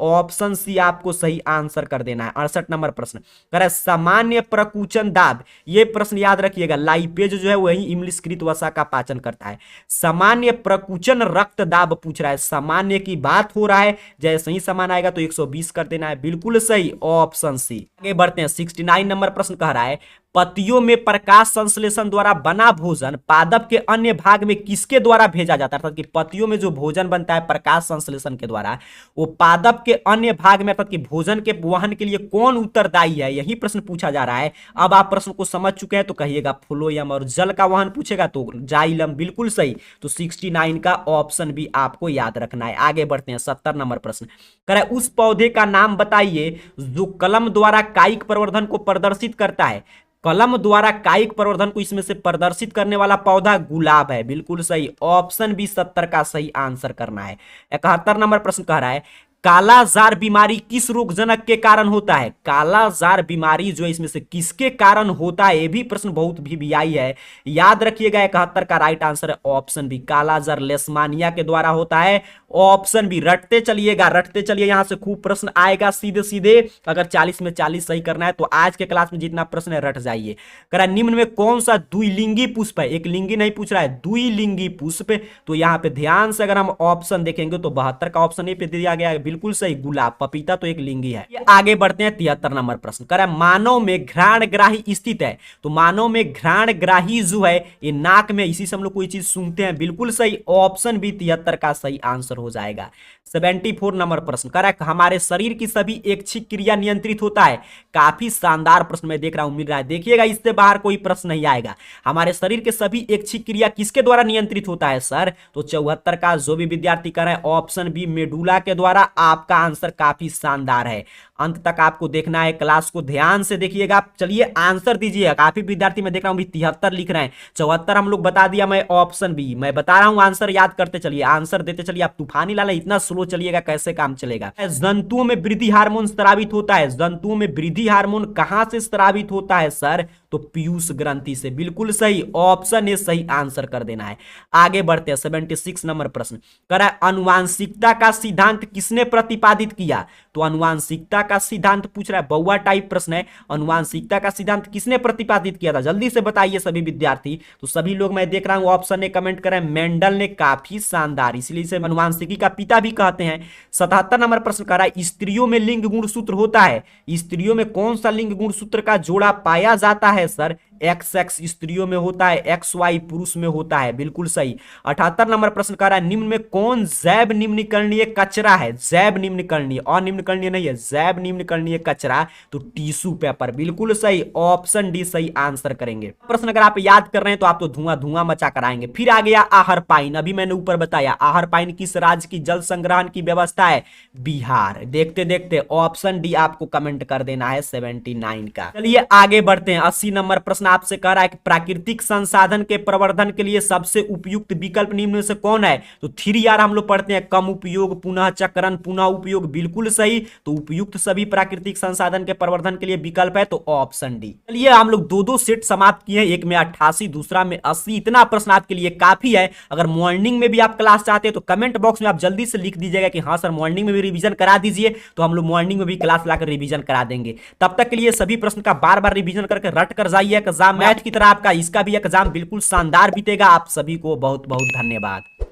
ऑप्शन सी आपको सही आंसर कर देना है। 68 नंबर प्रश्न कह रहा है सामान्य प्रकुचन दाब, ये प्रश्न याद रखिएगा, लाइपेज जो है वही इम्लिशकृत वसा का पाचन करता है। सामान्य प्रकुचन रक्त दाब पूछ रहा है, सामान्य की बात हो रहा है, जैसे ही समान आएगा तो 120 कर देना है, बिल्कुल सही, ऑप्शन सी। आगे बढ़ते हैं, 69 नंबर प्रश्न कह रहा है, पत्तियों में प्रकाश संश्लेषण द्वारा बना भोजन पादप के अन्य भाग में किसके द्वारा भेजा जाता है? अर्थात कि पत्तियों में जो भोजन बनता है प्रकाश संश्लेषण के द्वारा, वो पादप के अन्य भाग में अर्थात कि भोजन के वहन के लिए कौन उत्तरदायी है, यही प्रश्न पूछा जा रहा है। अब आप प्रश्न को समझ चुके हैं तो कहिएगा फ्लोएम, और जल का वहन पूछेगा तो जाइलम, बिल्कुल सही। तो 69 का ऑप्शन भी आपको याद रखना है। आगे बढ़ते हैं, 70 नंबर प्रश्न कह रहा है, उस पौधे का नाम बताइए जो कलम द्वारा कायिक प्रवर्धन को प्रदर्शित करता है। कलम द्वारा कायिक प्रवर्धन को इसमें से प्रदर्शित करने वाला पौधा गुलाब है, बिल्कुल सही, ऑप्शन बी 70 का सही आंसर करना है। 71 नंबर प्रश्न कह रहा है, कालाजार बीमारी किस रोगजनक के कारण होता है? कालाजार बीमारी जो इसमें से किसके कारण होता है, ये भी प्रश्न बहुत वीवीआई है, याद रखिएगा। 71 का राइट आंसर है ऑप्शन बी, कालाजार लेशमानिया के द्वारा होता है, ऑप्शन बी। रटते चलिएगा, रटते चलिए, यहां से खूब प्रश्न आएगा सीधे सीधे। अगर 40 में 40 सही करना है तो आज के क्लास में जितना प्रश्न है रट जाइए। कह रहा निम्न में कौन सा द्विलिंगी पुष्प है? एक लिंगी नहीं पूछ रहा है, द्विलिंगी पुष्प। तो यहां पे ध्यान से अगर हम ऑप्शन देखेंगे तो 72 का ऑप्शन ए पे दिया गया है, बिल्कुल सही, गुलाब। पपीता तो एक लिंगी है। आगे बढ़ते हैं, 73 नंबर प्रश्न कह रहा है, मानव में घ्राणग्राही स्थित है। तो मानव में घ्राणग्राही जो है ये नाक में, इसी से हम लोग कोई चीज सूंघते हैं, बिल्कुल सही, ऑप्शन बी 73 का सही आंसर हो जाएगा। 74 नंबर प्रश्न कह रहा है, हमारे शरीर की सभी ऐच्छिक क्रिया नियंत्रित होता है। काफी शानदार प्रश्न मैं देख रहा हूं, मिल रहा है, देखिएगा इससे बाहर कोई प्रश्न नहीं आएगा। हमारे शरीर के सभी ऐच्छिक क्रिया किसके द्वारा नियंत्रित होता है सर? तो 74 का जो भी विद्यार्थी कर रहा है ऑप्शन बी मेडुला के द्वारा। आपका आंसर काफी शानदार है, अंत तक आपको देखना है, क्लास को ध्यान से देखिएगा। चलिए आंसर दीजिएगा। काफी विद्यार्थी मैं देख रहा हूं भी 73 लिख रहे हैं, 74 हम लोग बता दिया, मैं ऑप्शन बी। मैं बता रहा हूं आंसर याद करते चलिए, आंसर देते चलिए। आप तूफानी लाला इतना स्लो चलिएगा, कैसे काम चलेगा? जंतुओं में वृद्धि हार्मोन स्रावित होता है। जंतुओं में वृद्धि हार्मोन कहां से स्रावित होता है सर? तो पीयूष ग्रंथि से, बिल्कुल सही, ऑप्शन ए सही आंसर कर देना है। आगे बढ़ते हैं, 76 नंबर प्रश्न कह रहा है, अनुवांशिकता का सिद्धांत किसने प्रतिपादित किया? तो अनुवांशिकता का सिद्धांत पूछ रहा है, बउआ टाइप प्रश्न है। अनुवांशिकता का सिद्धांत किसने प्रतिपादित किया था? जल्दी से बताइए सभी विद्यार्थी। तो सभी लोग मैं देख रहा हूं ऑप्शन ए कमेंट कर रहे हैं, मेंडल ने, काफी शानदार, इसलिए इसे अनुवांशिकी का पिता भी कहते हैं। 77 नंबर प्रश्न कह रहा है, स्त्रियों में लिंग गुणसूत्र होता है। स्त्रियों में कौन सा लिंग गुणसूत्र का जोड़ा पाया जाता है सर? XX स्त्रियों में होता है, XY पुरुष में होता है, बिल्कुल सही। 78 नंबर प्रश्न कह रहा है, निम्न में कौन जैव निम्नकरणीय कचरा है? जैव निम्नकरणीय, अनिम्नकरणीय नहीं है, जैव निम्नकरणीय कचरा, तो टिश्यू पेपर, बिल्कुल सही, ऑप्शन डी सही आंसर करेंगे। प्रश्न अगर आप याद कर रहे हैं तो आप तो धुआं धुआं मचा कर आएंगे। फिर आ गया आहर पाइन, अभी मैंने ऊपर बताया आहर पाइन किस राज्य की जल संग्रहण की व्यवस्था है? बिहार। देखते देखते ऑप्शन डी आपको कमेंट कर देना है 79 का। चलिए आगे बढ़ते हैं, 80 नंबर प्रश्न आपसे कह रहा है कि प्राकृतिक संसाधन के प्रवर्धन के लिए सबसे उपयुक्त विकल्प निम्न में से कौन है? तो 3R हम लोग पढ़ते हैं, कम उपयोग, पुनः चक्रण, पुनः उपयोग, बिल्कुल सही। तो उपयुक्त सभी प्राकृतिक संसाधन के प्रवर्धन के लिए विकल्प है तो ऑप्शन डी। चलिए हम लोग दो सेट समाप्त किए हैं, एक में 88, दूसरा में 80। इतना प्रश्न आपके लिए काफी है। अगर मॉर्निंग में भी आप क्लास चाहते हैं तो कमेंट बॉक्स में आप जल्दी से लिख दीजिएगा कि हाँ सर मॉर्निंग में भी रिवीजन करा दीजिए, तो हम लोग मॉर्निंग में भी क्लास लाकर रिवीजन करा देंगे। तब तक के लिए सभी प्रश्न का बार बार रिवीजन करके रट कर जाइए। एग्जाम मैथ की तरह आपका इसका भी एग्जाम बिल्कुल शानदार बीतेगा। आप सभी को बहुत बहुत धन्यवाद।